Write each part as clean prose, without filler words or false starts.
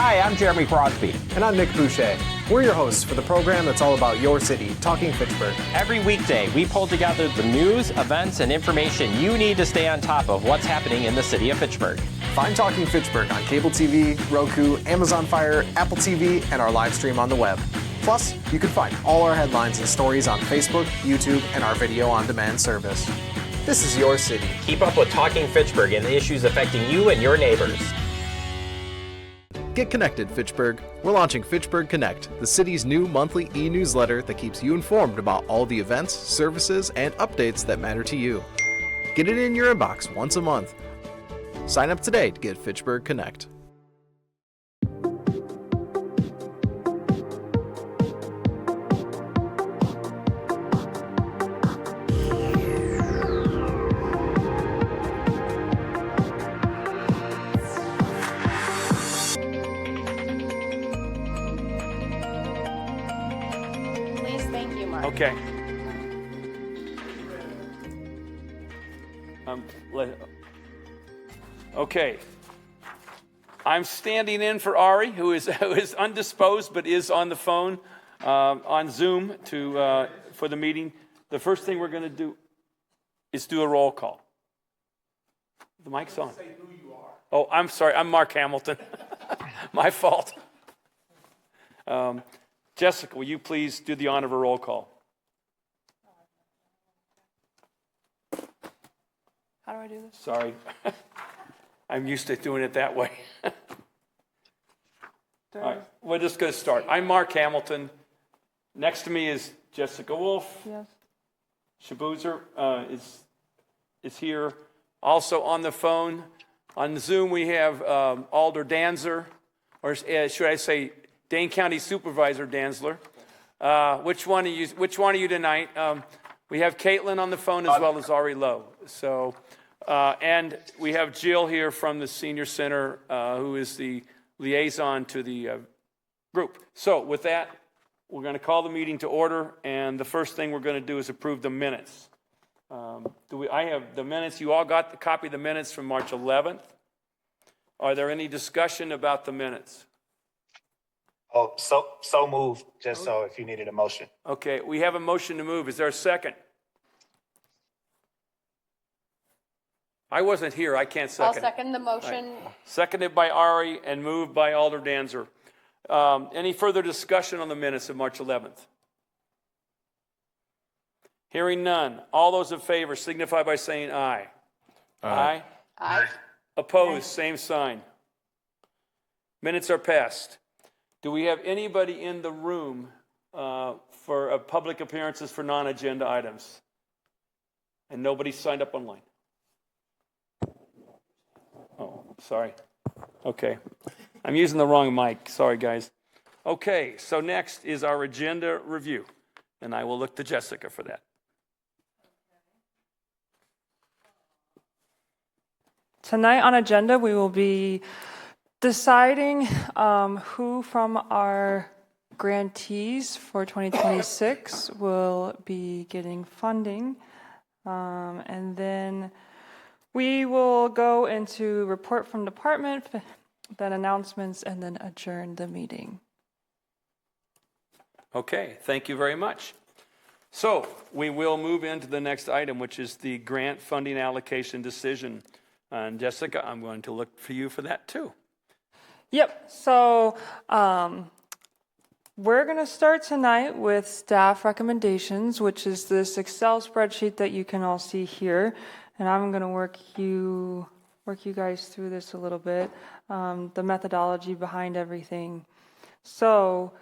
Hi, I'm Jeremy Crosby. And I'm Nick Boucher. We're your hosts for the program that's all about your city, Talking Fitchburg. Every weekday, we pull together the news, events, and information you need to stay on top of what's happening in the city of Fitchburg. Find Talking Fitchburg on cable TV, Roku, Amazon Fire, Apple TV, and our live stream on the web. Plus, you can find all our headlines and stories on Facebook, YouTube, and our video on demand service. This is your city. Keep up with Talking Fitchburg and the issues affecting you and your neighbors. Get connected, Fitchburg. We're launching Fitchburg Connect, the city's new monthly e-newsletter that keeps you informed about all the events, services, and updates that matter to you. Get it in your inbox once a month. Sign up today to get Fitchburg Connect. Okay. Okay. I'm standing in for Ari, who is undisposed but is on the phone on Zoom for the meeting. The first thing we're going to do is do a roll call. The mic's on. Say who you are. Oh, I'm sorry. I'm Mark Hamilton. My fault. Jessica, will you please do the honor of a roll call? How do I do this? Sorry. I'm used to doing it that way. All right, we're just going to start. I'm Mark Hamilton. Next to me is Jessica Wolf. Yes. Shabuzer is here. Also on the phone. On Zoom, we have Alder Danzer, or should I say Dane County Supervisor Danzler. Which one are you tonight? We have Caitlin on the phone as well as Ari Lowe. So, and we have Jill here from the Senior Center, who is the liaison to the group. So with that, we're going to call the meeting to order, and the first thing we're going to do is approve the minutes. I have the minutes. You all got the copy of the minutes from March 11th. Are there any discussion about the minutes? Oh, so moved, just so if you needed a motion. Okay, we have a motion to move. Is there a second? I wasn't here. I can't second. I'll second the motion. Right. Seconded by Ari and moved by Alder Danzer. Any further discussion on the minutes of March 11th? Hearing none. All those in favor signify by saying aye. Aye. Aye. Opposed, same sign. Minutes are passed. Do we have anybody in the room for public appearances for non-agenda items? And nobody signed up online? Oh, sorry. Okay. I'm using the wrong mic. Sorry, guys. Okay, so next is our agenda review. And I will look to Jessica for that. Tonight on agenda, we will be deciding who from our grantees for 2026 will be getting funding. And then we will go into report from department, then announcements, and then adjourn the meeting. Okay, thank you very much. So we will move into the next item, which is the grant funding allocation decision. And Jessica, I'm going to look for you for that too. Yep, so we're going to start tonight with staff recommendations, which is this Excel spreadsheet that you can all see here. And I'm going to work you guys through this a little bit, the methodology behind everything. So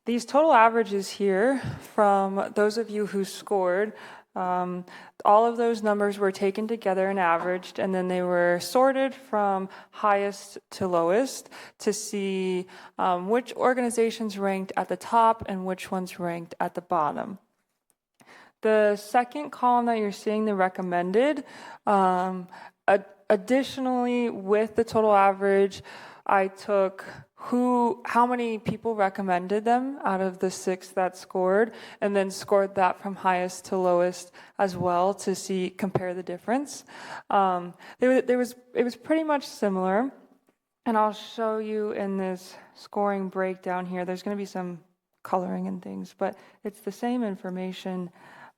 these total averages here from those of you who scored, all of those numbers were taken together and averaged, and then they were sorted from highest to lowest to see which organizations ranked at the top and which ones ranked at the bottom. The second column that you're seeing, the recommended, additionally with the total average, I took how many people recommended them out of the 6 that scored, and then scored that from highest to lowest as well to compare the difference. It was pretty much similar. And I'll show you in this scoring breakdown here, there's going to be some coloring and things, but it's the same information.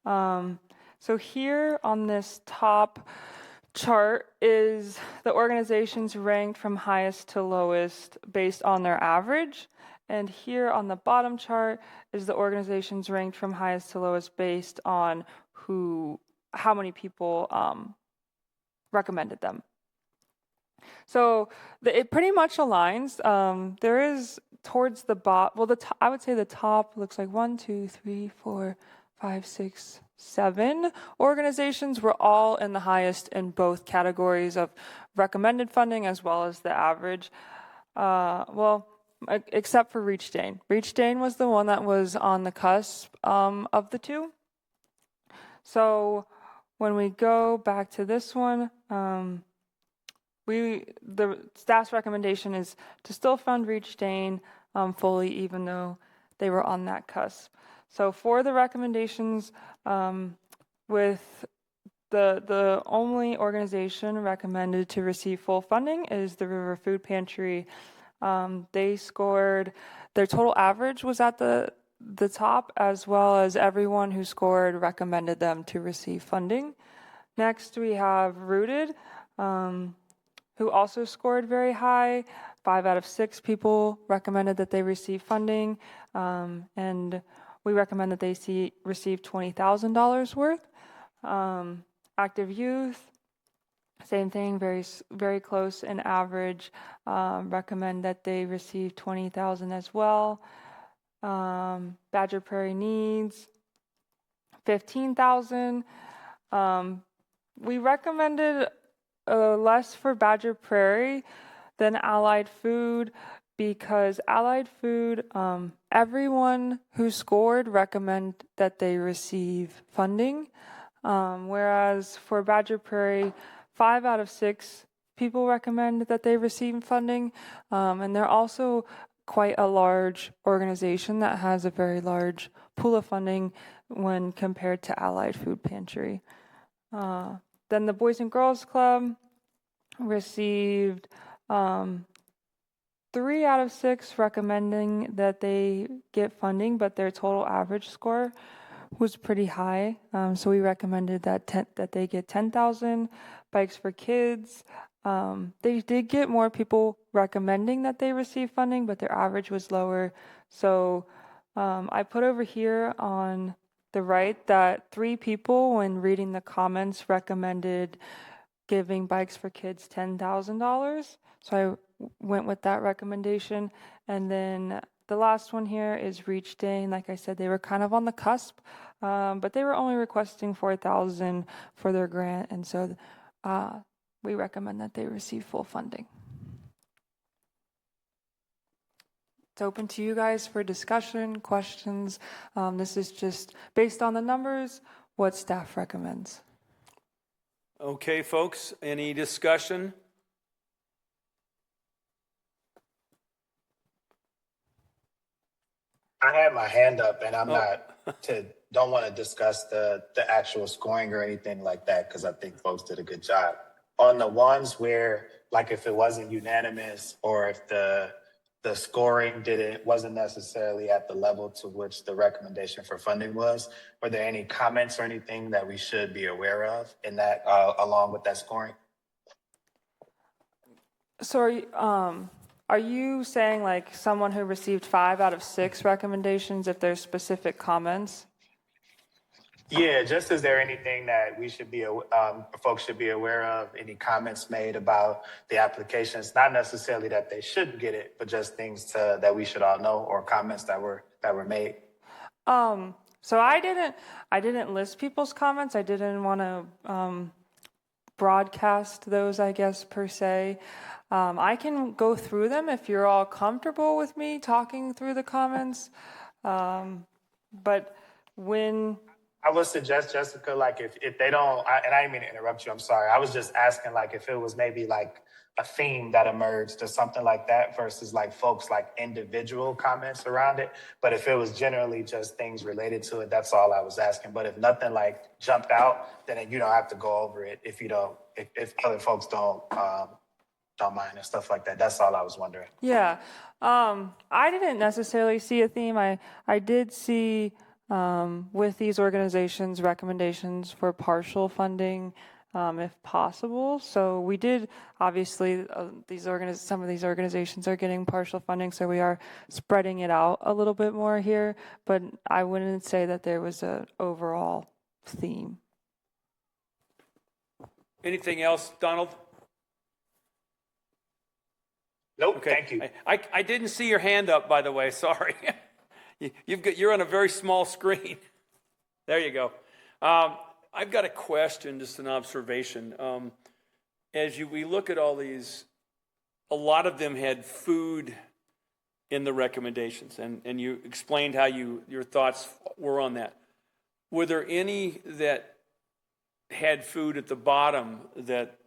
So here on this top chart is the organizations ranked from highest to lowest based on their average. And here on the bottom chart is the organizations ranked from highest to lowest based on how many people recommended them. So it pretty much aligns. There is towards the bottom, well, I would say the top looks like 1, 2, 3, 4, 5, 6, 7 organizations were all in the highest in both categories of recommended funding as well as the average. Except for Reach Dane. Reach Dane was the one that was on the cusp of the two. So when we go back to this one, the staff's recommendation is to still fund Reach Dane fully, even though they were on that cusp. So for the recommendations, with the only organization recommended to receive full funding is the River Food Pantry. They scored, their total average was at the top, as well as everyone who scored recommended them to receive funding. Next, we have Rooted, who also scored very high. 5 out of 6 people recommended that they receive funding, and we recommend that they receive $20,000 worth. Active Youth, same thing, very close in average. Recommend that they receive $20,000 as well. Badger Prairie Needs, $15,000. We recommended less for Badger Prairie than Allied Food because Allied Food, everyone who scored recommend that they receive funding, whereas for Badger Prairie, 5 out of 6 people recommend that they receive funding, and they're also quite a large organization that has a very large pool of funding when compared to Allied Food Pantry. Then the Boys and Girls Club received 3 out of 6 recommending that they get funding, but their total average score was pretty high. So we recommended that they get 10,000. Bikes for Kids, they did get more people recommending that they receive funding, but their average was lower. So I put over here on the right that 3 people, when reading the comments, recommended giving Bikes for Kids $10,000. So I went with that recommendation. And then the last one here is Reach Dane. Like I said, they were kind of on the cusp, but they were only requesting $4,000 for their grant. And so we recommend that they receive full funding. It's open to you guys for discussion, questions. This is just based on the numbers, what staff recommends. Okay, folks, any discussion? I had my hand up, and I'm don't want to discuss the actual scoring or anything like that, because I think folks did a good job. On the ones where, like, if it wasn't unanimous or if the scoring wasn't necessarily at the level to which the recommendation for funding was, were there any comments or anything that we should be aware of in that, along with that scoring? So are you saying like someone who received 5 out of 6 recommendations, if there's specific comments? Yeah, just is there anything that we should be, folks should be aware of, any comments made about the applications? Not necessarily that they shouldn't get it, but just things that we should all know, or comments that were made. So I didn't list people's comments. I didn't want to broadcast those, I guess, per se. I can go through them if you're all comfortable with me talking through the comments. But when I would suggest, Jessica, like if they don't, and I didn't mean to interrupt you, I'm sorry. I was just asking, like, if it was maybe like a theme that emerged or something like that versus like folks like individual comments around it. But if it was generally just things related to it, that's all I was asking. But if nothing like jumped out, then you don't have to go over it if other folks don't don't mind and stuff like that. That's all I was wondering. Yeah, I didn't necessarily see a theme. I did see with these organizations recommendations for partial funding if possible. So we did obviously some of these organizations are getting partial funding, so we are spreading it out a little bit more here. But I wouldn't say that there was an overall theme. Anything else, Donald? Nope, Okay. thank you. I didn't see your hand up, by the way. Sorry. You're on a very small screen. There you go. I've got a question, just an observation. We look at all these, a lot of them had food in the recommendations, and you explained how your thoughts were on that. Were there any that had food at the bottom that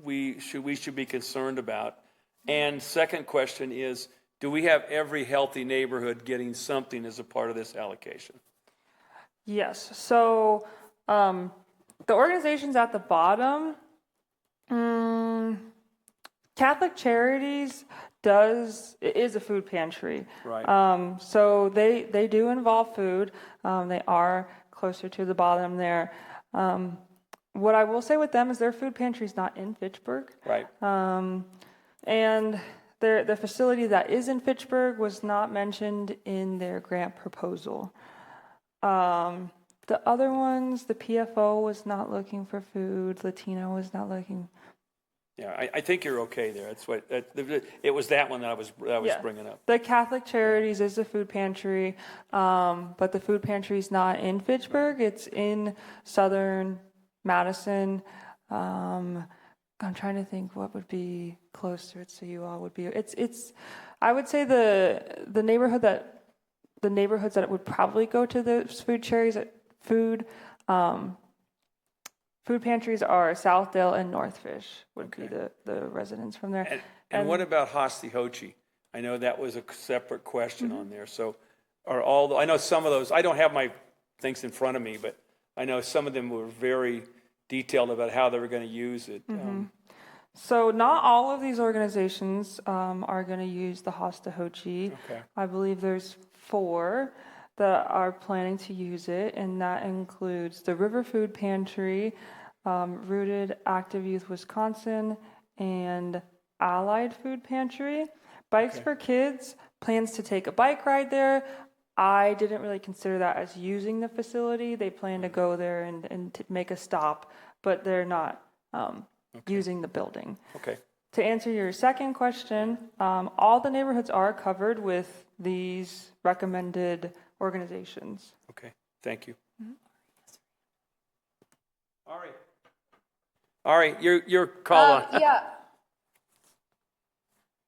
we should be concerned about? And second question is, do we have every healthy neighborhood getting something as a part of this allocation? Yes. So the organizations at the bottom, Catholic Charities is a food pantry. Right. So they do involve food. They are closer to the bottom there. What I will say with them is their food pantry is not in Fitchburg. Right. And the facility that is in Fitchburg was not mentioned in their grant proposal. The other ones, the PFO was not looking for food. Latino was not looking. Yeah, I think you're okay there. That's what it was. That one that I was bringing up. The Catholic Charities is a food pantry, but the food pantry is not in Fitchburg. It's in southern Madison. I'm trying to think what would be closer to you all would be. It's. I would say the neighborhood that the neighborhoods that would probably go to the food pantries are Southdale and Northfish would be the residents from there. And what about Hostihotchee? I know that was a separate question on there. So I know some of those, I don't have my things in front of me, but I know some of them were very detailed about how they were going to use it. So not all of these organizations are going to use the Hostihotchee. Okay. I believe there's 4 that are planning to use it, and that includes the River Food Pantry, Rooted Active Youth Wisconsin, and Allied Food Pantry. Bikes for Kids plans to take a bike ride there. I didn't really consider that as using the facility. They plan to go there and to make a stop, but they're not using the building. Okay. To answer your second question, all the neighborhoods are covered with these recommended organizations. Okay. Thank you. All right. Your call on. Yeah.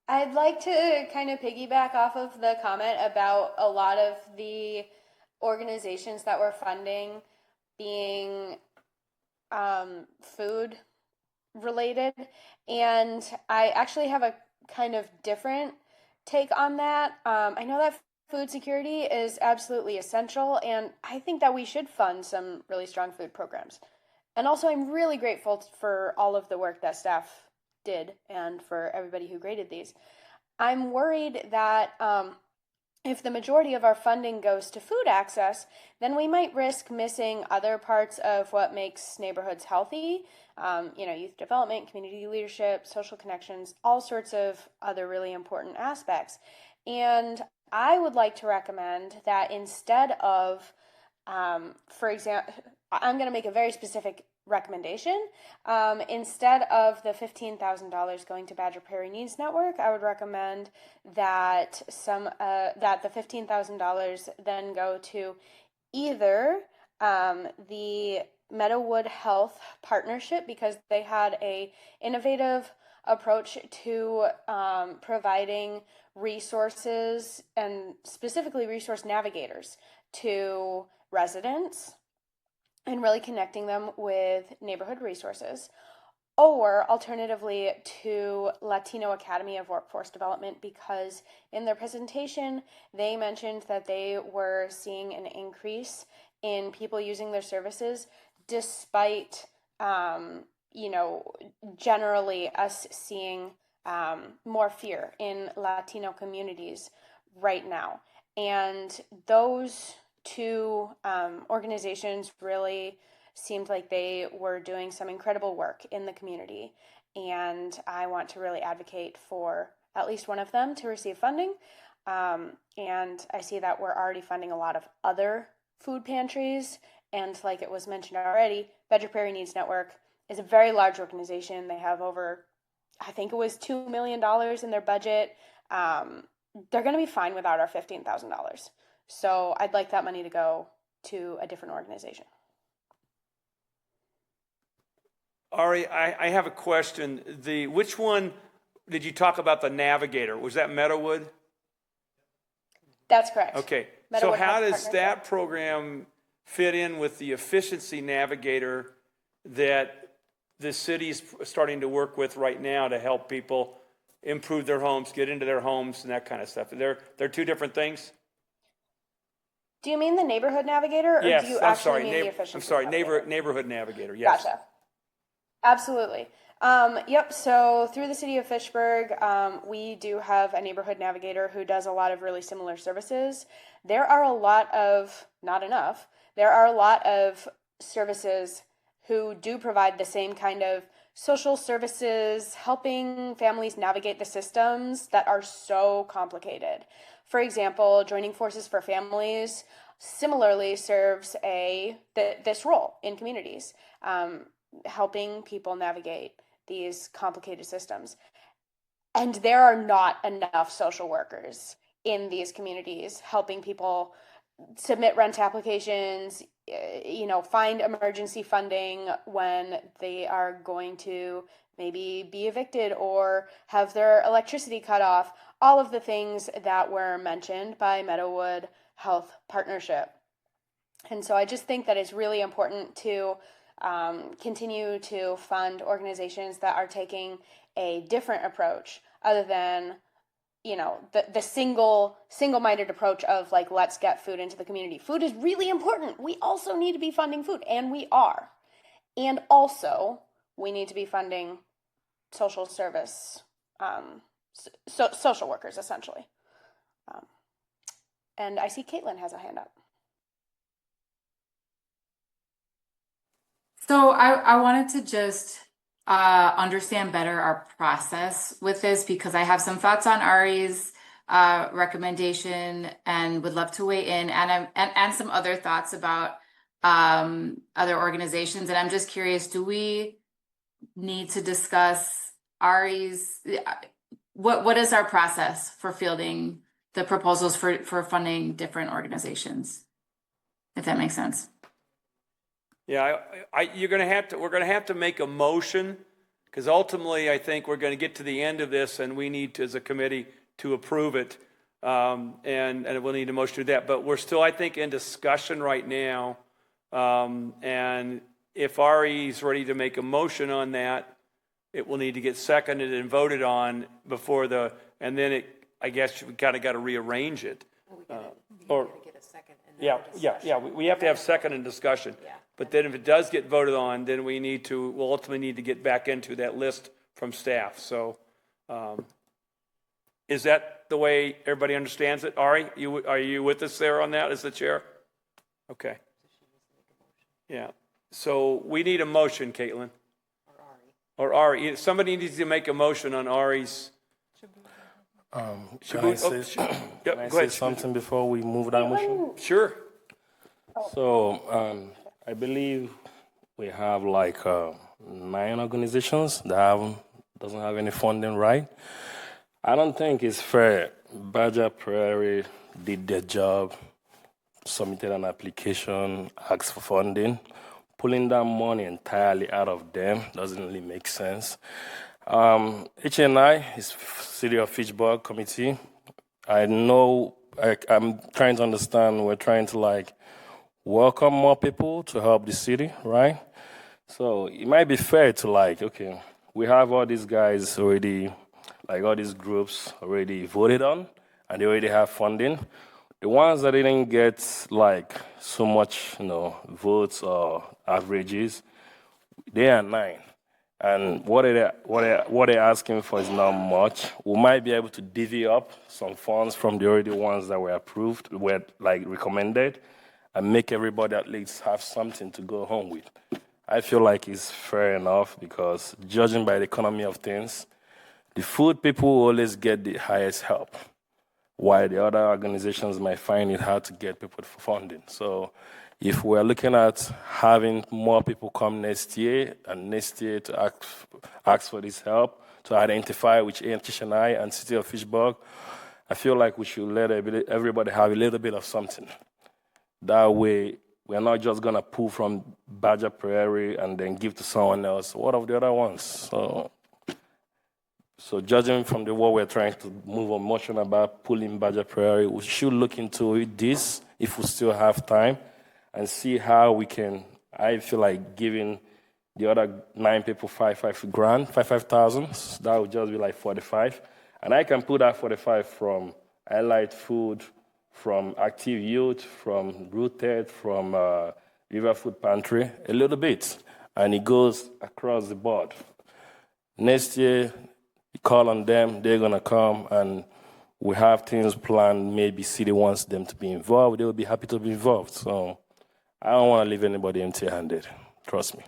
I'd like to kind of piggyback off of the comment about a lot of the organizations that we're funding being food related. And I actually have a kind of different take on that. I know that food security is absolutely essential, and I think that we should fund some really strong food programs. And also, I'm really grateful for all of the work that staff did and for everybody who graded these. I'm worried that if the majority of our funding goes to food access, then we might risk missing other parts of what makes neighborhoods healthy. Youth development, community leadership, social connections, all sorts of other really important aspects. And I would like to recommend that instead of, for example, I'm going to make a very specific recommendation. Instead of the $15,000 going to Badger Prairie Needs Network, I would recommend that that the $15,000 then go to either the Meadowood Health Partnership, because they had a innovative approach to providing resources and specifically resource navigators to residents and really connecting them with neighborhood resources, or alternatively to Latino Academy of Workforce Development, because in their presentation they mentioned that they were seeing an increase in people using their services despite generally us seeing more fear in Latino communities right now. And those two organizations really seemed like they were doing some incredible work in the community. And I want to really advocate for at least one of them to receive funding. And I see that we're already funding a lot of other food pantries. And like it was mentioned already, Bedford Prairie Needs Network is a very large organization. They have over, I think it was $2 million in their budget. They're going to be fine without our $15,000. So I'd like that money to go to a different organization. Ari, I have a question. Which one did you talk about, the Navigator? Was that Meadowood? That's correct. Okay. Meadowood So how Health does Partnership. that program fit in with the Efficiency Navigator that the city's starting to work with right now to help people improve their homes, get into their homes, and that kind of stuff? They're two different things? Do you mean the Neighborhood Navigator, or Yes, do you I'm actually sorry. mean the Efficiency I'm sorry, Navigator? Neighborhood Navigator, yes. Gotcha. Absolutely. Yep, so through the city of Fitchburg, we do have a neighborhood navigator who does a lot of really similar services. There are a lot of, not enough, there are a lot of services who do provide the same kind of social services, helping families navigate the systems that are so complicated. For example, Joining Forces for Families similarly serves this role in communities, helping people navigate these complicated systems. And there are not enough social workers in these communities helping people submit rent applications, find emergency funding when they are going to maybe be evicted or have their electricity cut off, all of the things that were mentioned by Meadowood Health Partnership. And so I just think that it's really important to continue to fund organizations that are taking a different approach other than the single-minded approach of like, let's get food into the community. Food is really important. We also need to be funding food, and we are. And also, we need to be funding social service, social workers, essentially. And I see Caitlin has a hand up. So I wanted to just understand better our process with this, because I have some thoughts on Ari's recommendation and would love to weigh in, and some other thoughts about other organizations. And I'm just curious, do we need to discuss Ari's, what is our process for fielding the proposals for funding different organizations, if that makes sense? Yeah, we're going to have to make a motion, because ultimately I think we're going to get to the end of this and we need to, as a committee, to approve it. And we'll need a motion to do that. But we're still, I think, in discussion right now. And if Ari's ready to make a motion on that, it will need to get seconded and voted on before and then I guess we kind of got to rearrange it. Get a second. We have to have second and discussion. Yeah. But then if it does get voted on, then we'll ultimately need to get back into that list from staff. So is that the way everybody understands it? Ari, are you with us there on that as the chair? Okay. Yeah. So we need a motion, Caitlin. Or Ari. Somebody needs to make a motion on Ari's. Can I say something before we move that motion? Sure. So I believe we have like 9 organizations that doesn't have any funding, right? I don't think it's fair. Badger Prairie did their job, submitted an application, asked for funding. Pulling that money entirely out of them doesn't really make sense. HNI is City of Fitchburg Committee. I know, I'm trying to understand, we're trying to welcome more people to help the city, right? So it might be fair to we have all these guys already, all these groups already voted on, and they already have funding. The ones that didn't get so much, votes or averages, they are 9. And what they're asking for is not much. We might be able to divvy up some funds from the already ones that were approved, were like recommended, and make everybody at least have something to go home with. I feel like it's fair enough because judging by the economy of things, the food people always get the highest help, while the other organizations might find it hard to get people for funding. So if we're looking at having more people come next year and next year to ask for this help, to identify which ATT&I and City of Fitchburg, I feel like we should let everybody have a little bit of something. That way, we're not just going to pull from Badger Prairie and then give to someone else. What of the other ones? So judging from what we're trying to move on motion about pulling Badger Prairie, we should look into this if we still have time and see how we can. I feel like giving the other 9 people $5,000, that would just be like 45. And I can put that 45 from Allied Food, from Active Youth, from Rooted, from River Food Pantry, a little bit. And it goes across the board. Next year, you call on them, they're going to come, and we have things planned. Maybe city wants them to be involved. They will be happy to be involved. So I don't want to leave anybody empty-handed. Trust me.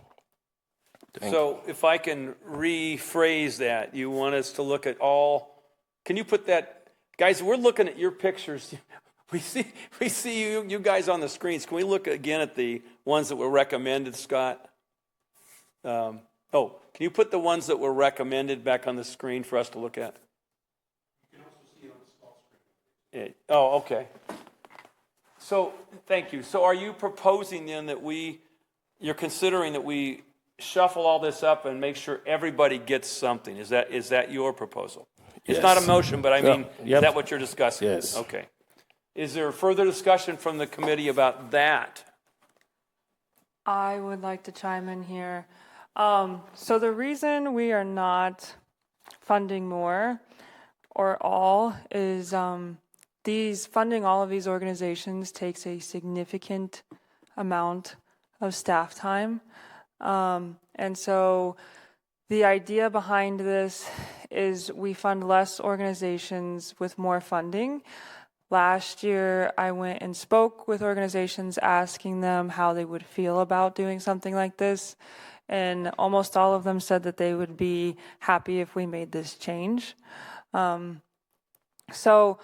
So if I can rephrase that, you want us to look at all, can you put that, guys, we're looking at your pictures. We see you guys on the screens. Can we look again at the ones that were recommended, Scott? Can you put the ones that were recommended back on the screen for us to look at? You can also see it on the small screen. Oh, okay. So, thank you. So are you proposing then that you're considering that we shuffle all this up and make sure everybody gets something? Is that your proposal? It's Yes. not a motion, but I mean, Yep. Is that what you're discussing? Yes. Okay. Is there further discussion from the committee about that? I would like to chime in here. So the reason we are not funding more or all is funding all of these organizations takes a significant amount of staff time. And so the idea behind this is we fund less organizations with more funding. Last year, I went and spoke with organizations asking them how they would feel about doing something like this. And almost all of them said that they would be happy if we made this change. So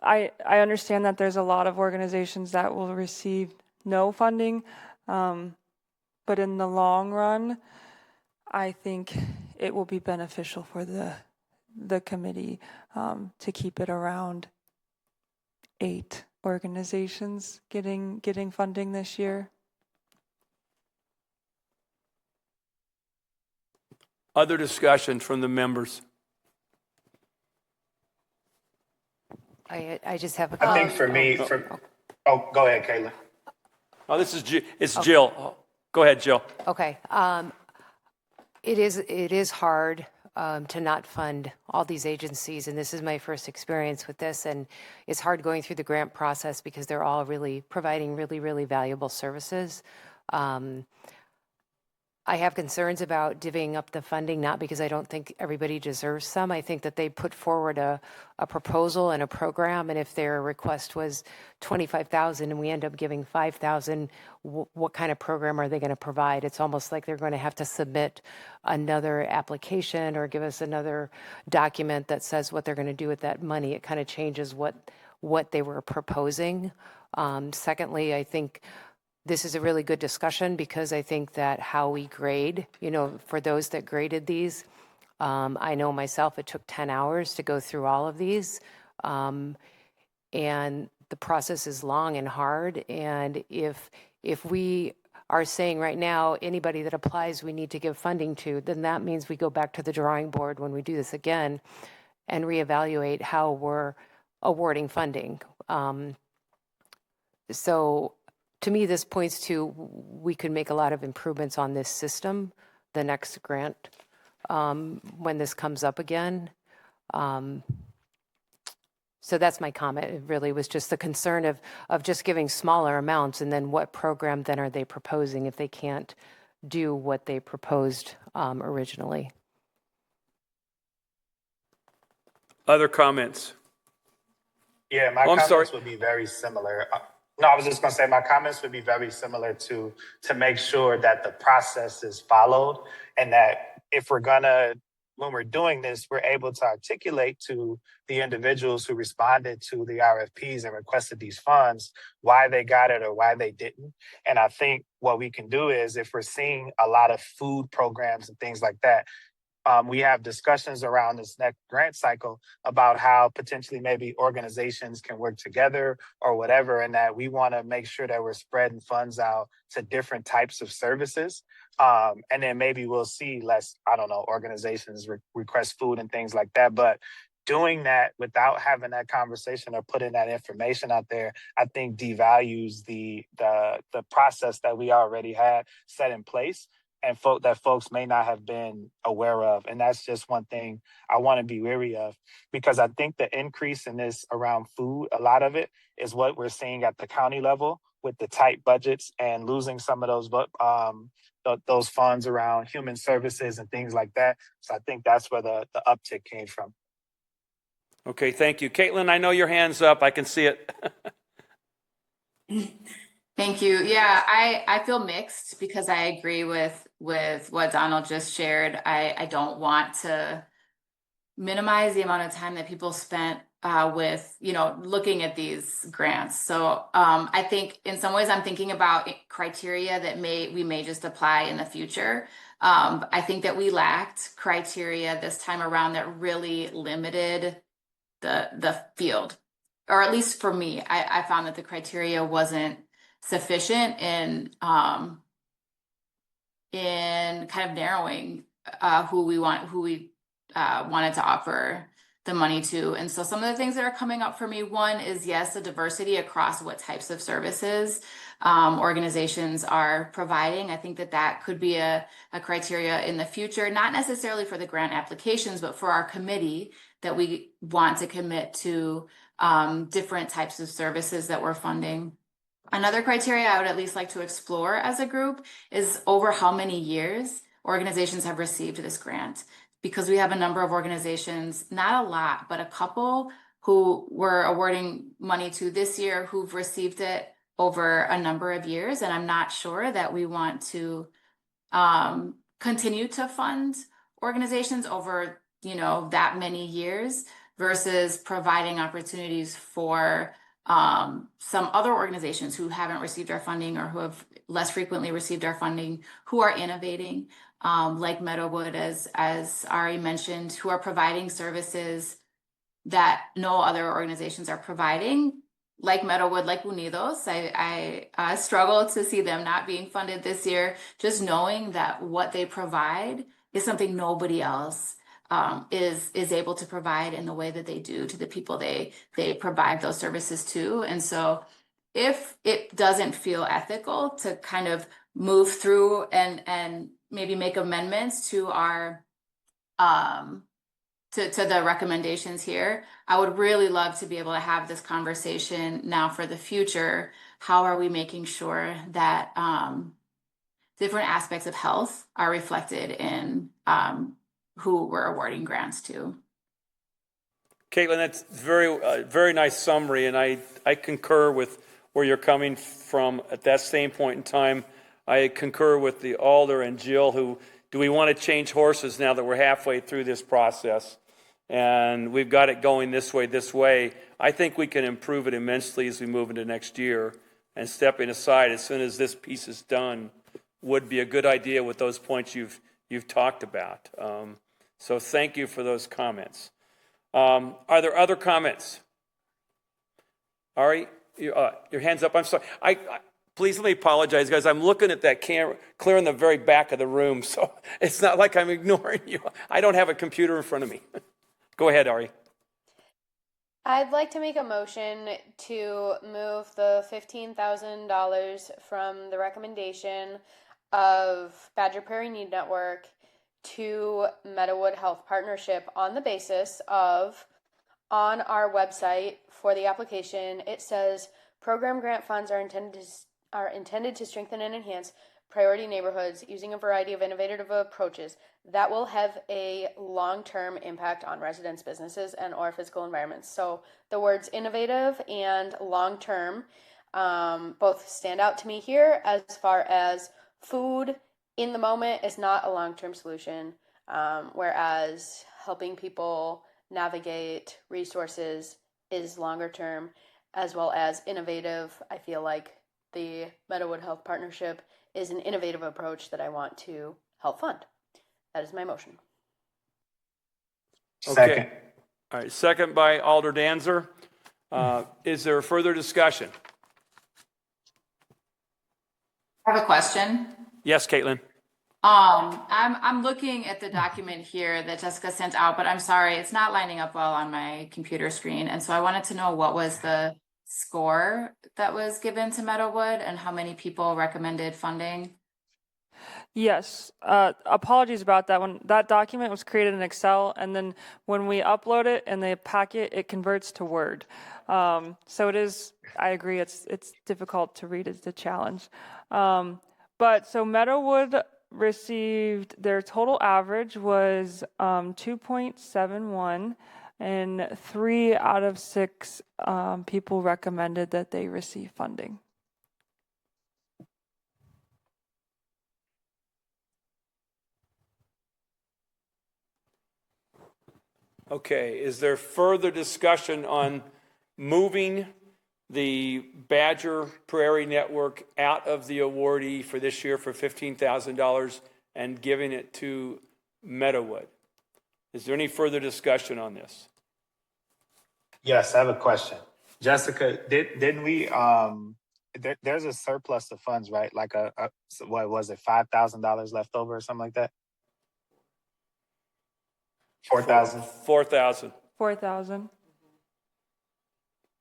I understand that there's a lot of organizations that will receive no funding. But in the long run, I think it will be beneficial for the committee to keep it around 8 organizations getting funding this year. Other discussion from the members? I just have a I think for me, go ahead, Kayla. Oh, it's Jill. Go ahead, Jill. Okay. It is hard to not fund all these agencies, and this is my first experience with this, and it's hard going through the grant process because they're all really providing really, really valuable services. I have concerns about divvying up the funding, not because I don't think everybody deserves some. I think that they put forward a proposal and a program, and if their request was $25,000 and we end up giving $5,000, what kind of program are they going to provide? It's almost like they're going to have to submit another application or give us another document that says what they're going to do with that money. It kind of changes what they were proposing. Secondly, I think this is a really good discussion because I think that how we grade, for those that graded these, I know myself, it took 10 hours to go through all of these. And the process is long and hard. And if we are saying right now, anybody that applies, we need to give funding to, then that means we go back to the drawing board when we do this again and reevaluate how we're awarding funding. So to me, this points to we could make a lot of improvements on this system, the next grant, when this comes up again. So that's my comment. It really was just the concern of just giving smaller amounts, and then what program then are they proposing if they can't do what they proposed originally. Other comments? Yeah, my Oh, I'm sorry. comments would be very similar. No, I was just going to say my comments would be very similar to make sure that the process is followed, and that if we're gonna, when we're doing this, we're able to articulate to the individuals who responded to the RFPs and requested these funds why they got it or why they didn't. And I think what we can do is, if we're seeing a lot of food programs and things like that, we have discussions around this next grant cycle about how potentially maybe organizations can work together or whatever, and that we want to make sure that we're spreading funds out to different types of services. And then maybe we'll see less, I don't know, organizations request food and things like that. But doing that without having that conversation or putting that information out there, I think devalues the process that we already had set in place, and that folks may not have been aware of. And that's just one thing I want to be wary of, because I think the increase in this around food, a lot of it is what we're seeing at the county level with the tight budgets and losing some of those funds around human services and things like that. So I think that's where the uptick came from. Okay, thank you. Caitlin, I know your hand's up. I can see it. Thank you. Yeah, I feel mixed because I agree with what Donald just shared. I don't want to minimize the amount of time that people spent with, looking at these grants. So I think in some ways I'm thinking about criteria that we may just apply in the future. I think that we lacked criteria this time around that really limited the field, or at least for me, I found that the criteria wasn't sufficient in kind of narrowing who we wanted to offer the money to. And so some of the things that are coming up for me, one is, yes, the diversity across what types of services organizations are providing. I think that could be a criteria in the future, not necessarily for the grant applications, but for our committee, that we want to commit to different types of services that we're funding. Another criteria I would at least like to explore as a group is over how many years organizations have received this grant, because we have a number of organizations, not a lot, but a couple who we're awarding money to this year who've received it over a number of years. And I'm not sure that we want to continue to fund organizations over, that many years, versus providing opportunities for some other organizations who haven't received our funding or who have less frequently received our funding, who are innovating, like Meadowwood, as Ari mentioned, who are providing services that no other organizations are providing, like Meadowwood, like Unidos. I struggle to see them not being funded this year, just knowing that what they provide is something nobody else is able to provide in the way that they do to the people they provide those services to. And so if it doesn't feel ethical to kind of move through and maybe make amendments to our to the recommendations here, I would really love to be able to have this conversation now for the future. How are we making sure that different aspects of health are reflected in who we're awarding grants to? Caitlin, that's very nice summary, and I concur with where you're coming from at that same point in time. I concur with the Alder and Jill, who, do we want to change horses now that we're halfway through this process and we've got it going this way? I think we can improve it immensely as we move into next year, and stepping aside as soon as this piece is done would be a good idea with those points you've talked about. So thank you for those comments. Are there other comments? Ari, your hand's up. I'm sorry. Please let me apologize, guys. I'm looking at that camera clear in the very back of the room, so it's not like I'm ignoring you. I don't have a computer in front of me. Go ahead, Ari. I'd like to make a motion to move the $15,000 from the recommendation of Badger Prairie Need Network to Meadowwood Health Partnership on the basis of, on our website for the application, it says program grant funds are intended to strengthen and enhance priority neighborhoods using a variety of innovative approaches that will have a long-term impact on residents, businesses, and or physical environments. So the words innovative and long-term both stand out to me here, as far as food in the moment is not a long-term solution, whereas helping people navigate resources is longer term, as well as innovative. I feel like the Meadowood Health Partnership is an innovative approach that I want to help fund. That is my motion. Second. All right, second by Alder Danzer. Is there further discussion? I have a question. Yes, Caitlin. I'm looking at the document here that Jessica sent out, but I'm sorry, it's not lining up well on my computer screen. And so I wanted to know what was the score that was given to Meadowood and how many people recommended funding. Yes, apologies about that one. That document was created in Excel, and then when we upload it in the packet, it converts to Word. So it is, I agree, it's difficult to read, it's a challenge. But so Meadowood received, their total average was 2.71, and 3 out of 6 people recommended that they receive funding. Okay, is there further discussion on moving the Badger Prairie Network out of the awardee for this year for $15,000 and giving it to Meadowood? Is there any further discussion on this? Yes, I have a question. Jessica, didn't we, there's a surplus of funds, right? Like what was it, $5,000 left over or something like that? 4,000? 4,000. 4,000.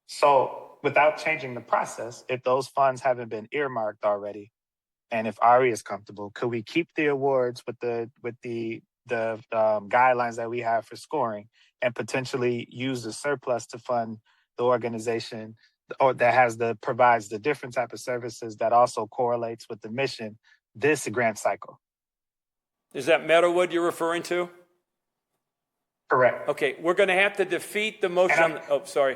So without changing the process, if those funds haven't been earmarked already, and if Ari is comfortable, could we keep the awards with the guidelines that we have for scoring and potentially use the surplus to fund the organization or that provides the different type of services that also correlates with the mission this grant cycle? Is that Meadowood you're referring to? Correct. Okay, we're going to have to defeat the motion. Oh, sorry.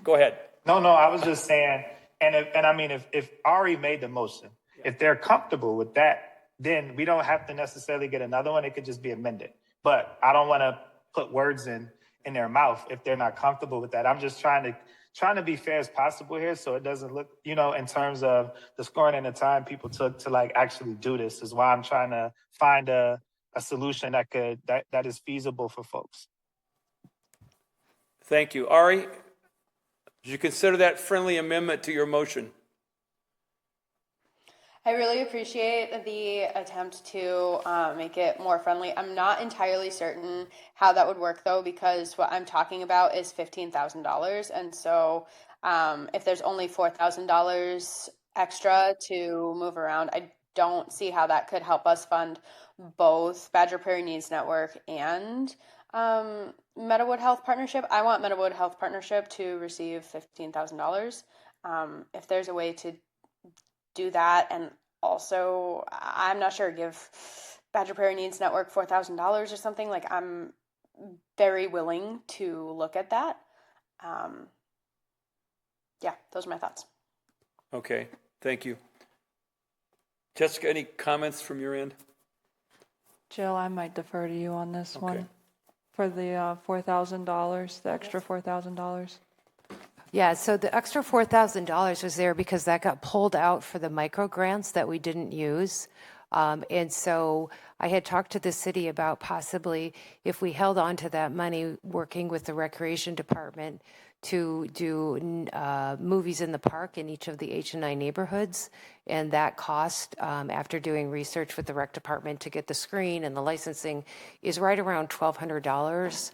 Go ahead. No, I was just saying, if Ari made the motion, if they're comfortable with that, then we don't have to necessarily get another one. It could just be amended. But I don't want to put words in their mouth if they're not comfortable with that. I'm just trying to be fair as possible here, so it doesn't look, in terms of the scoring and the time people took to actually do this is why I'm trying to find a solution that is feasible for folks. Thank you. Ari, did you consider that friendly amendment to your motion? I really appreciate the attempt to make it more friendly. I'm not entirely certain how that would work, though, because what I'm talking about is $15,000. And so if there's only $4,000 extra to move around, I don't see how that could help us fund both Badger Prairie Needs Network and Meadowood Health Partnership. I want Meadowood Health Partnership to receive $15,000. If there's a way to do that, and also I'm not sure, give Badger Prairie Needs Network $4,000 or something, I'm very willing to look at that. Yeah, those are my thoughts. Okay, thank you. Jessica, any comments from your end? Jill, I might defer to you on this one for the $4,000, the extra $4,000. Yeah, so the extra $4,000 was there because that got pulled out for the micro grants that we didn't use. And so I had talked to the city about possibly, if we held on to that money, working with the recreation department to do movies in the park in each of the H&I neighborhoods. And that cost, after doing research with the rec department to get the screen and the licensing, is right around $1,200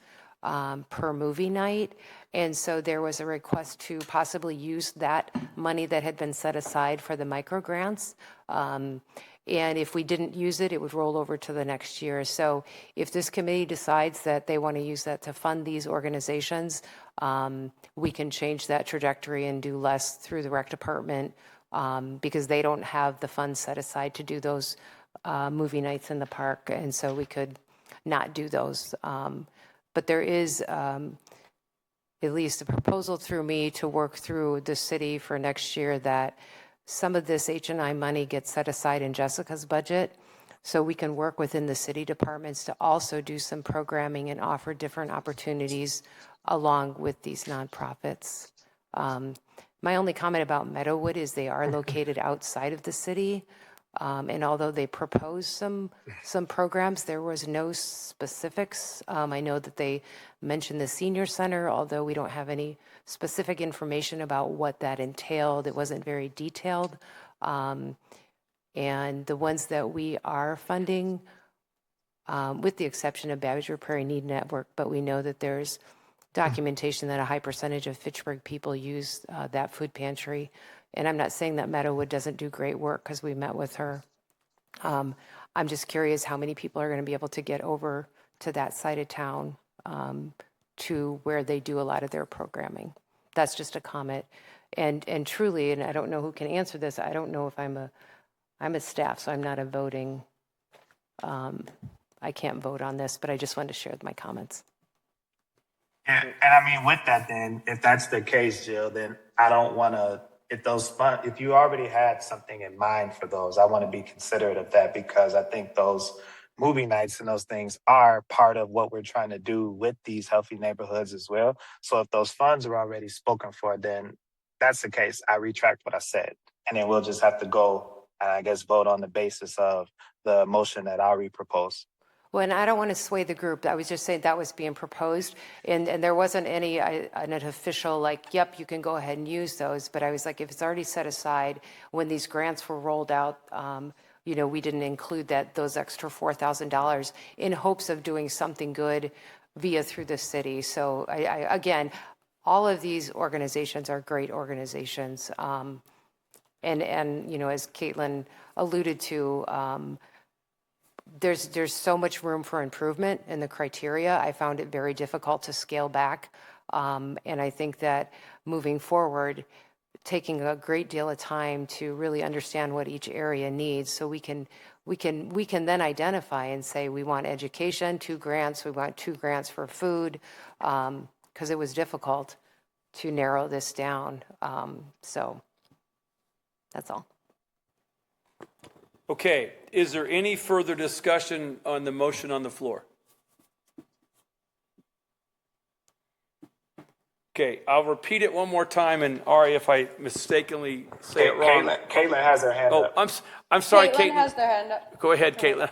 per movie night. And so there was a request to possibly use that money that had been set aside for the micro grants. And if we didn't use it, it would roll over to the next year. So if this committee decides that they want to use that to fund these organizations, we can change that trajectory and do less through the rec department because they don't have the funds set aside to do those movie nights in the park, and so we could not do those. But there is at least a proposal through me to work through the city for next year that some of this H&I money gets set aside in Jessica's budget, so we can work within the city departments to also do some programming and offer different opportunities along with these nonprofits. My only comment about Meadowood is they are located outside of the city. And although they proposed some programs, there was no specifics. I know that they mentioned the senior center, although we don't have any specific information about what that entailed. It wasn't very detailed. And the ones that we are funding, with the exception of Badger Prairie Need Network, but we know that there's documentation that a high percentage of Fitchburg people use that food pantry. And I'm not saying that Meadowood doesn't do great work because we met with her. I'm just curious how many people are going to be able to get over to that side of town to where they do a lot of their programming. That's just a comment. And truly, and I don't know who can answer this, I don't know if I'm a staff, so I'm not a voting, I can't vote on this, but I just wanted to share my comments. And I mean, with that, then, if that's the case, Jill, then I don't want to, if you already had something in mind for those, I want to be considerate of that, because I think those movie nights and those things are part of what we're trying to do with these healthy neighborhoods as well. So if those funds are already spoken for, then that's the case. I retract what I said. And then we'll just have to go, I guess, vote on the basis of the motion that Ari proposed. Well, and I don't want to sway the group. I was just saying that was being proposed, and there wasn't an official like, yep, you can go ahead and use those. But I was like, if it's already set aside, when these grants were rolled out, we didn't include those extra $4,000 in hopes of doing something good through the city. So I again, all of these organizations are great organizations, and as Caitlin alluded to. There's so much room for improvement in the criteria. I found it very difficult to scale back. And I think that moving forward, taking a great deal of time to really understand what each area needs, so we can then identify and say, we want education, 2 grants, we want 2 grants for food, because it was difficult to narrow this down. So that's all. Okay, is there any further discussion on the motion on the floor? Okay, I'll repeat it one more time, and Ari, if I mistakenly say it wrong. Caitlin has her hand up. I'm sorry, Caitlin. Caitlin has their hand up. Go ahead, Caitlin.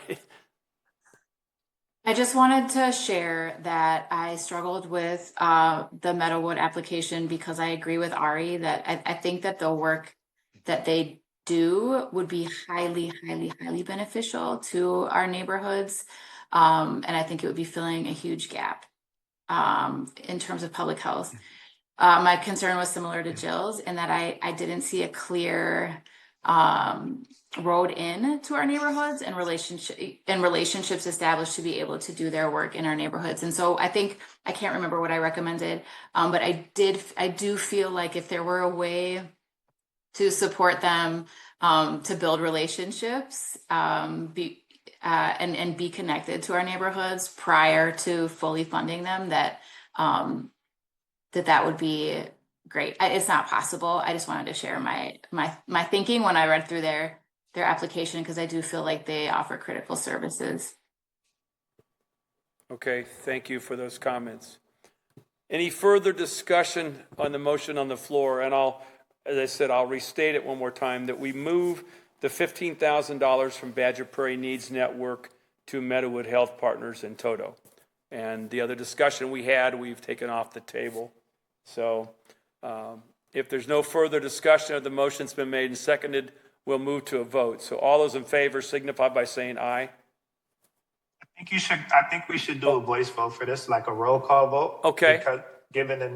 I just wanted to share that I struggled with the Meadowood application because I agree with Ari that I think that the work that they do would be highly, highly, highly beneficial to our neighborhoods. And I think it would be filling a huge gap in terms of public health. My concern was similar to Jill's in that I didn't see a clear road in to our neighborhoods and relationships established to be able to do their work in our neighborhoods. And so I think, I can't remember what I recommended, but I do feel like if there were a way to support them, to build relationships, and be connected to our neighborhoods prior to fully funding them, that would be great. It's not possible. I just wanted to share my thinking when I read through their application, because I do feel like they offer critical services. Okay, thank you for those comments. Any further discussion on the motion on the floor? And as I said, I'll restate it one more time, that we move the $15,000 from Badger Prairie Needs Network to Meadowood Health Partners in Toto. And the other discussion we had, we've taken off the table. So if there's no further discussion of the motion that's been made and seconded, we'll move to a vote. So all those in favor signify by saying aye. I think we should do a voice vote for this, like a roll call vote. Okay. Because given the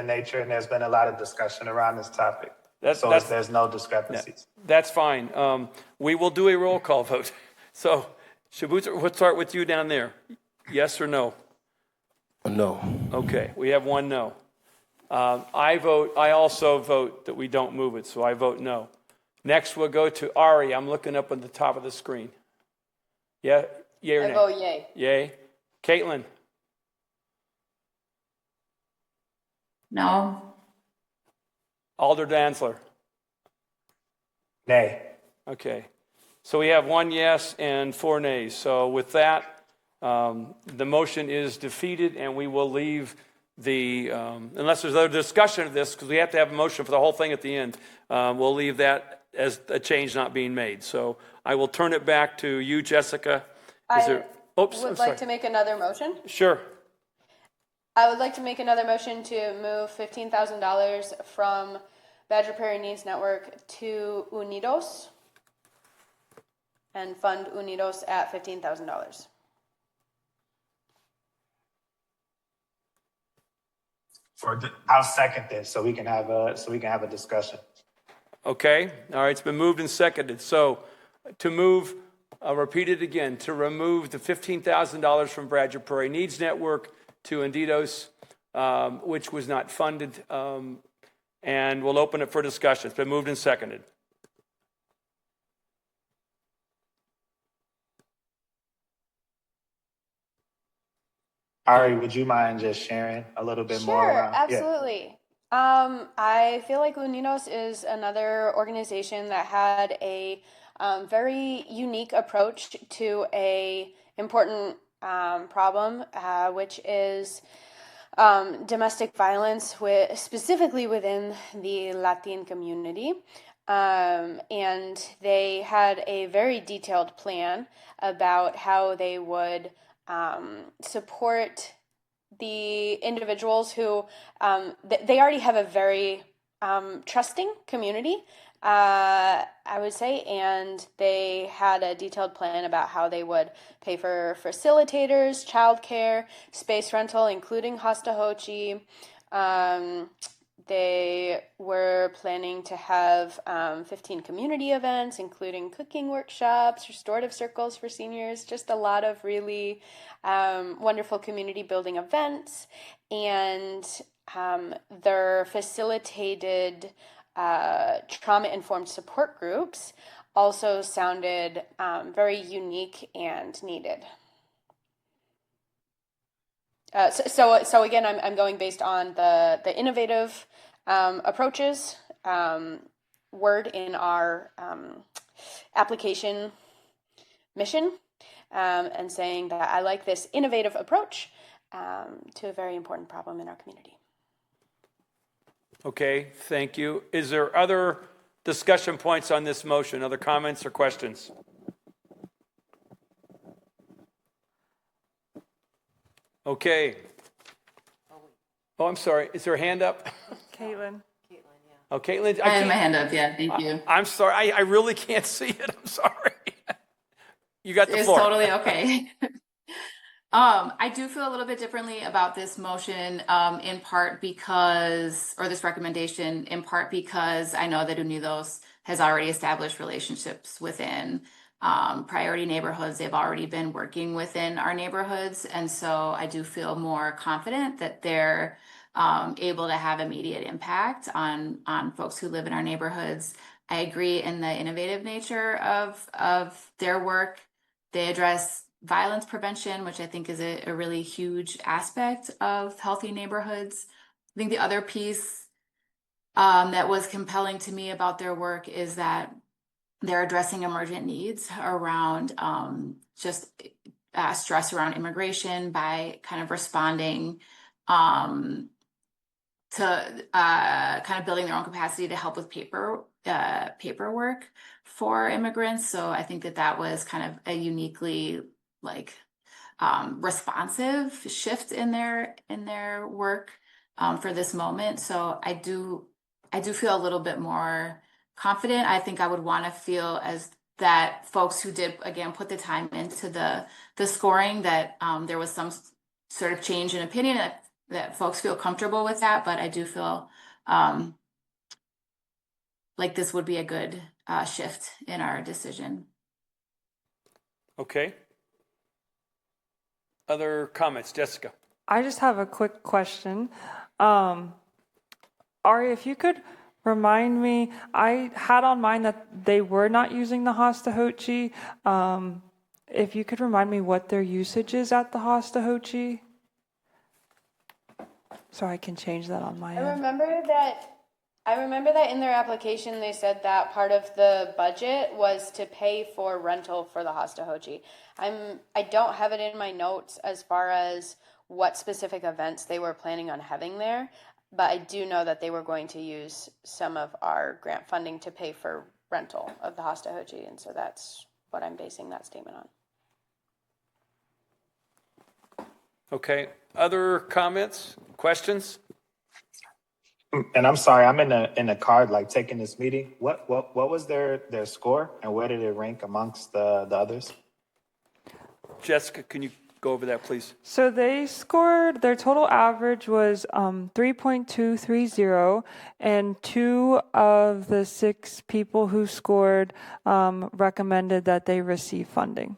nature, and there's been a lot of discussion around this topic, so there's no discrepancies. That's fine. We will do a roll call vote. So, Shabuzzer, we'll start with you down there. Yes or no? No. Okay, we have 1 no. I also vote that we don't move it, so I vote no. Next, we'll go to Ari. I'm looking up on the top of the screen. Yeah, yay or nay? I vote yay. Yay. Caitlin? No. Alder Danzler? Nay. Okay. So we have 1 yes and 4 nays. So with that, the motion is defeated, and we will leave the, unless there's other discussion of this, because we have to have a motion for the whole thing at the end, we'll leave that as a change not being made. So I will turn it back to you, Jessica. Would like to make another motion. Sure. I would like to make another motion to move $15,000 from Badger Prairie Needs Network to Unidos and fund Unidos at $15,000. I'll second this so we can have a discussion. Okay. All right. It's been moved and seconded. So to move, I'll repeat it again, to remove the $15,000 from Badger Prairie Needs Network to Unidos, which was not funded, and we'll open it for discussion. It's been moved and seconded. Ari, would you mind just sharing a little bit more? Sure, absolutely. Yeah. I feel like Unidos is another organization that had a very unique approach to a important problem, which is domestic violence, specifically within the Latin community. And they had a very detailed plan about how they would support the individuals who they already have a very trusting community, I would say, and they had a detailed plan about how they would pay for facilitators, childcare, space rental, including Hastahochi. They were planning to have 15 community events, including cooking workshops, restorative circles for seniors, just a lot of really wonderful community building events. And their facilitated trauma-informed support groups also sounded very unique and needed. So again, I'm going based on the innovative approaches, word in our application mission, and saying that I like this innovative approach to a very important problem in our community. Okay, thank you. Is there other discussion points on this motion? Other comments or questions? Okay. Oh, I'm sorry. Is there a hand up? Caitlin. Oh, Caitlin. I have my hand up, yeah, thank you. I'm sorry. I really can't see it. I'm sorry. You got the floor. It's totally okay. I do feel a little bit differently about this motion, in part because, or this recommendation, in part because I know that Unidos has already established relationships within priority neighborhoods. They've already been working within our neighborhoods. And so I do feel more confident that they're able to have immediate impact on folks who live in our neighborhoods. I agree in the innovative nature of their work. They address violence prevention, which I think is a really huge aspect of healthy neighborhoods. I think the other piece that was compelling to me about their work is that they're addressing emergent needs around just stress around immigration by kind of responding to kind of building their own capacity to help with paperwork for immigrants. So I think that was kind of a uniquely responsive shift in their work for this moment. So I do feel a little bit more confident. I think I would want to feel as that folks who did, again, put the time into the scoring, that there was some sort of change in opinion, that folks feel comfortable with that. But I do feel like this would be a good shift in our decision. Okay. Other comments, Jessica? I just have a quick question. Ari, if you could Remind me, I had on mine that they were not using the Hastahochi. If you could remind me what their usage is at the Hastahochi, so I can change that on my I end. remember that in their application they said that part of the budget was to pay for rental for the Hastahochi. I don't have it in my notes as far as what specific events they were planning on having there, but I do know that they were going to use some of our grant funding to pay for rental of the Hastahochi, and so that's what I'm basing that statement on. Okay, other comments, questions? And I'm sorry, I'm in the car, like taking this meeting. What was their score, and where did it rank amongst the others? Jessica, can you go over that, please? So they scored, their total average was 3.230, and 2 of the 6 people who scored recommended that they receive funding.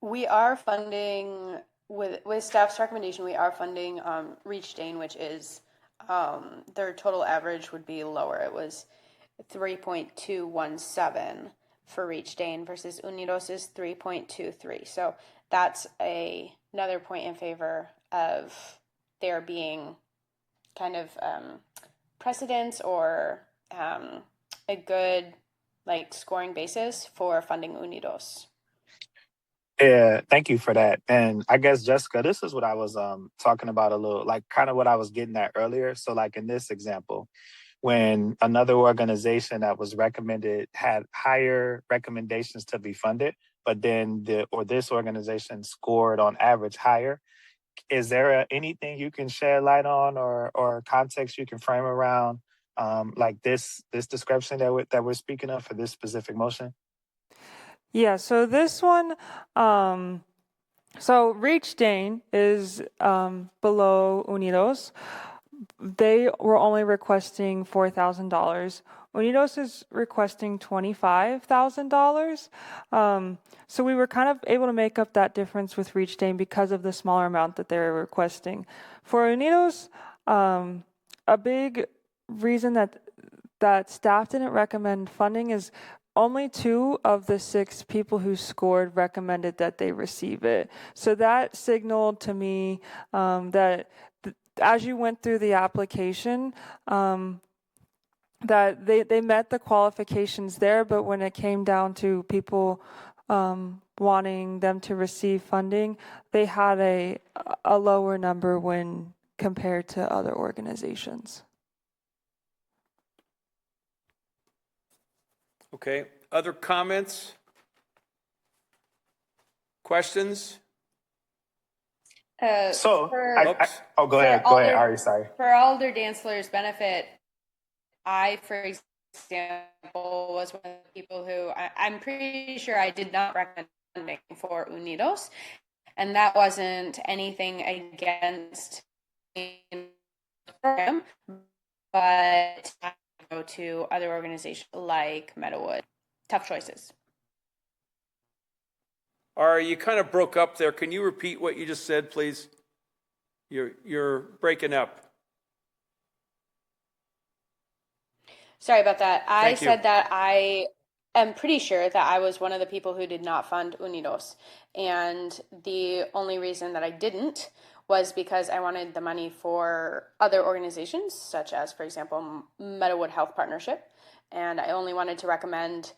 We are funding, with staff's recommendation, we are funding Reach Dane, which is their total average would be lower. It was 3.217 for Reach Dane versus Unidos is 3.23. So that's another point in favor of there being kind of precedence or a good scoring basis for funding Unidos. Yeah, thank you for that. And I guess, Jessica, this is what I was talking about a little, like kind of what I was getting at earlier. So like in this example, when another organization that was recommended had higher recommendations to be funded, but then this organization scored on average higher, is there anything you can shed light on or context you can frame around like this description that we're speaking of for this specific motion? Yeah, so this one, so Reach Dane is below Unidos. They were only requesting $4,000. Unidos is requesting $25,000. So we were kind of able to make up that difference with Reach Dane because of the smaller amount that they were requesting. For Unidos, a big reason that staff didn't recommend funding is only 2 of the 6 people who scored recommended that they receive it. So that signaled to me that as you went through the application, that they met the qualifications there, but when it came down to people wanting them to receive funding, they had a lower number when compared to other organizations. Okay, other comments? Questions? Go ahead, Alder, Ari, sorry. For Alder Dantzler's benefit, I, for example, was one of the people who I'm pretty sure I did not recommend funding for Unidos, and that wasn't anything against the program, but I go to other organizations like Meadowood. Tough choices. Ari, you kind of broke up there. Can you repeat what you just said, please? You're breaking up. Sorry about that. I Thank you. said that I am pretty sure that I was one of the people who did not fund Unidos. And the only reason that I didn't was because I wanted the money for other organizations, such as, for example, Meadowood Health Partnership. And I only wanted to recommend,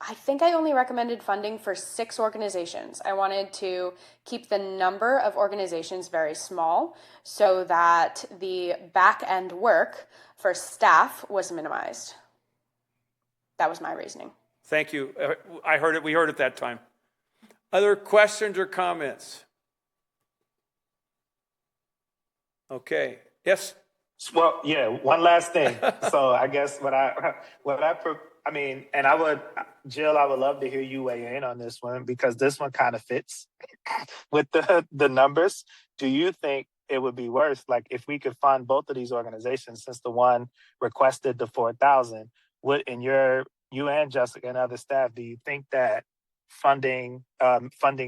I think I only recommended funding for 6 organizations. I wanted to keep the number of organizations very small so that the back end work for staff was minimized. That was my reasoning. Thank you. I heard it. We heard it that time. Other questions or comments? Okay. Yes. Well, yeah. One last thing. So I guess Jill, I would love to hear you weigh in on this one because this one kind of fits with the numbers. Do you think it would be worse, like if we could fund both of these organizations, since the one requested the 4,000? Would, in you and Jessica and other staff, do you think that funding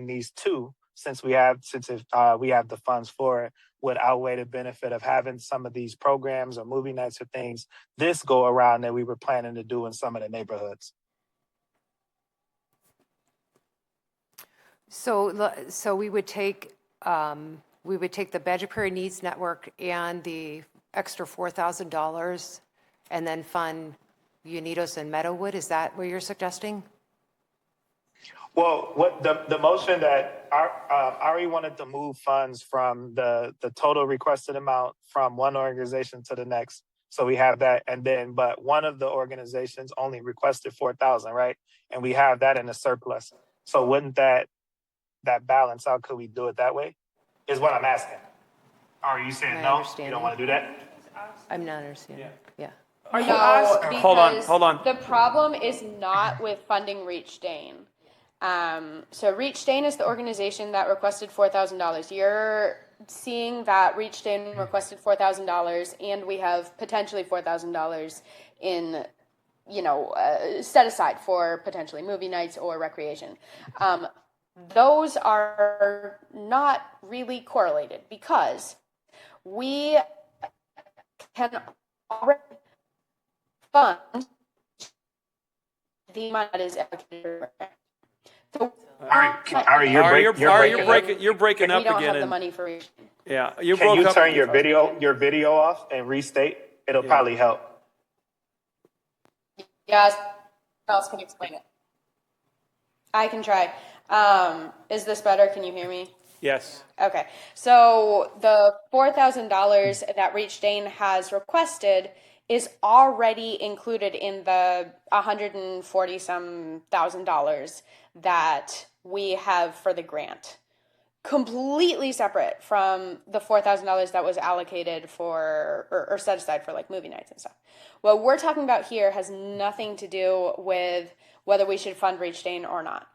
these two, since we have the funds for it, would outweigh the benefit of having some of these programs or movie nights or things this go around that we were planning to do in some of the neighborhoods. So we would take the Badger Prairie Needs Network and the extra $4,000 and then fund Unidos and Meadowood. Is that what you're suggesting? Well, what the motion that Ari wanted to move funds from the total requested amount from one organization to the next. So we have that, and then but one of the organizations only requested 4,000, right? And we have that in a surplus. So wouldn't that balance out? Could we do it that way? Is what I'm asking. Are you saying no? You don't want to do that? I'm not understanding. Yeah. Are you No, asking? Hold on. The problem is not with funding Reach Dane. So Reach Dane is the organization that requested $4,000. You're seeing that Reach Dane requested $4,000, and we have potentially $4,000 in, set aside for potentially movie nights or recreation. Those are not really correlated because we can already fund the amount that is allocated. So, Ari, you're breaking up we don't again. have the money for Reach. Yeah, you Can broke you up. turn your video off and restate? It'll probably help. Yes, who else can explain it? I can try. Is this better? Can you hear me? Yes. Okay. So the $4,000 that Reach Dane has requested is already included in the $140-some thousand that we have for the grant. Completely separate from the $4,000 that was allocated for or set aside for like movie nights and stuff. What we're talking about here has nothing to do with whether we should fund Reach Dane or not.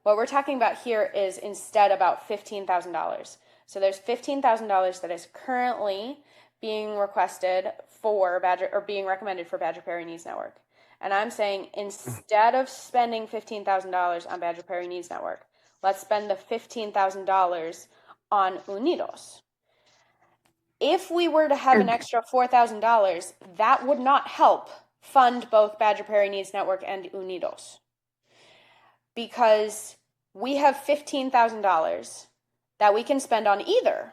What we're talking about here is instead about $15,000. So there's $15,000 that is currently being requested for Badger, or being recommended for Badger Prairie Needs Network. And I'm saying instead of spending $15,000 on Badger Prairie Needs Network, let's spend the $15,000 on Unidos. If we were to have an extra $4,000, that would not help fund both Badger Prairie Needs Network and Unidos. Because we have $15,000 that we can spend on either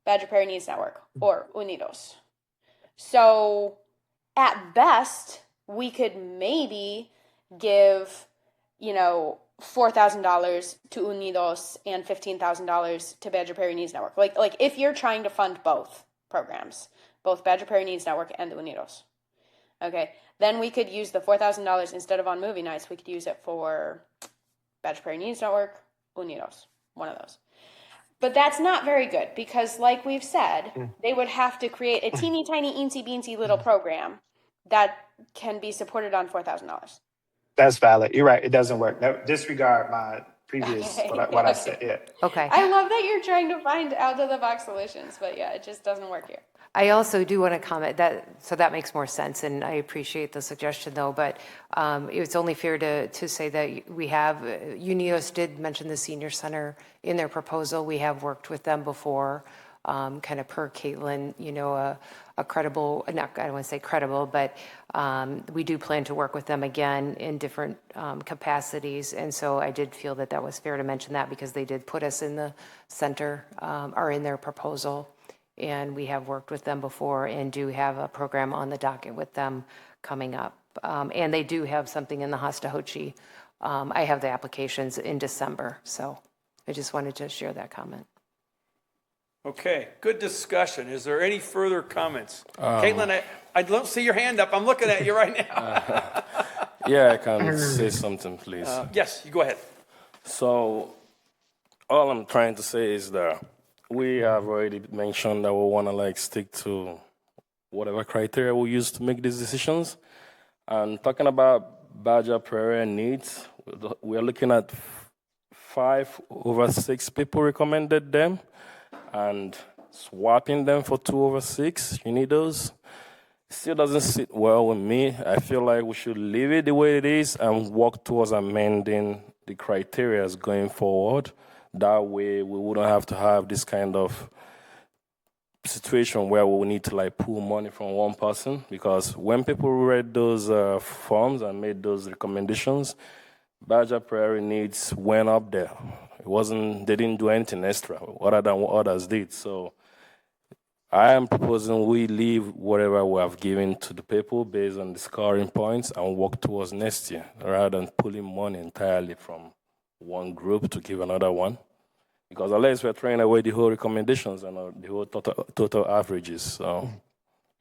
Badger Prairie Needs Network or Unidos. So at best, we could maybe give, $4,000 to Unidos and $15,000 to Badger Prairie Needs Network. Like if you're trying to fund both programs, both Badger Prairie Needs Network and Unidos. Okay, then we could use the $4,000 instead of on movie nights. We could use it for Badger Prairie Needs Network, Unidos, one of those. But that's not very good because, like we've said, they would have to create a teeny tiny, eensy beensy little program that can be supported on $4,000. That's valid. You're right. It doesn't work. No, disregard my previous what I said. Yeah. Okay. I love that you're trying to find out of the box solutions, but yeah, it just doesn't work here. I also do want to comment that makes more sense, and I appreciate the suggestion though, but it's only fair to say that we have, Unidos did mention the senior center in their proposal. We have worked with them before, kind of per Caitlin, a credible, I don't want to say credible, but we do plan to work with them again in different capacities. And so I did feel that was fair to mention that because they did put us in the center or in their proposal. And we have worked with them before and do have a program on the docket with them coming up. And they do have something in the Hastahochi. I have the applications in December. So I just wanted to share that comment. Okay, good discussion. Is there any further comments? Caitlin, I don't see your hand up. I'm looking at you right now. Yeah, I can say something, please. Yes, you go ahead. So all I'm trying to say is that we have already mentioned that we want to stick to whatever criteria we use to make these decisions. And talking about Badger Prairie needs, we're looking at 5 over 6 people recommended them, and swapping them for 2 over 6. You need those. Still doesn't sit well with me. I feel like we should leave it the way it is and work towards amending the criteria going forward. That way, we wouldn't have to have this kind of situation where we need to like pull money from one person, because when people read those forms and made those recommendations, Badger Prairie needs went up there. They didn't do anything extra other than what others did. So I am proposing we leave whatever we have given to the people based on the scoring points and work towards next year, rather than pulling money entirely from one group to give another one. Because unless we're throwing away the whole recommendations and the whole total averages, so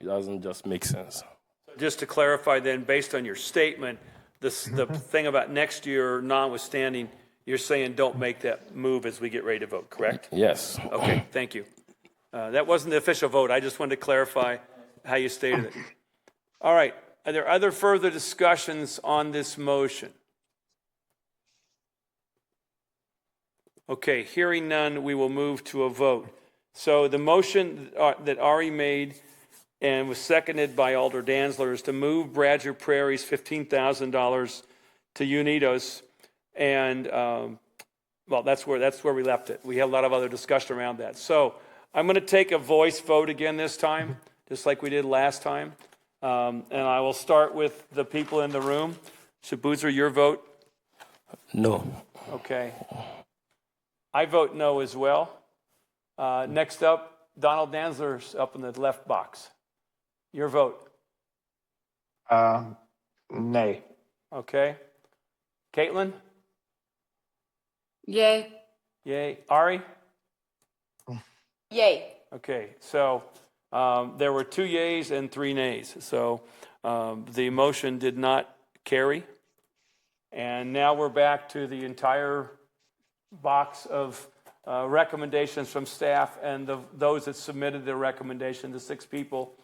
it doesn't just make sense. Just to clarify then, based on your statement, the thing about next year notwithstanding, you're saying don't make that move as we get ready to vote, correct? Yes. Okay, thank you. That wasn't the official vote. I just wanted to clarify how you stated it. All right, are there other further discussions on this motion? Okay, hearing none, we will move to a vote. So the motion that Ari made and was seconded by Alder Danzler is to move Badger Prairie's $15,000 to Unidos, and well, that's where we left it. We had a lot of other discussion around that. So I'm going to take a voice vote again this time, just like we did last time, and I will start with the people in the room. Shabuzer, your vote? No. Okay. I vote no as well. Next up, Donald Danzler's up in the left box. Your vote? Nay. Okay. Caitlin? Yay. Yay. Ari? Yay. Okay, so there were 2 yays and 3 nays. So the motion did not carry. And now we're back to the entire box of recommendations from staff and those that submitted their recommendation, the 6 people.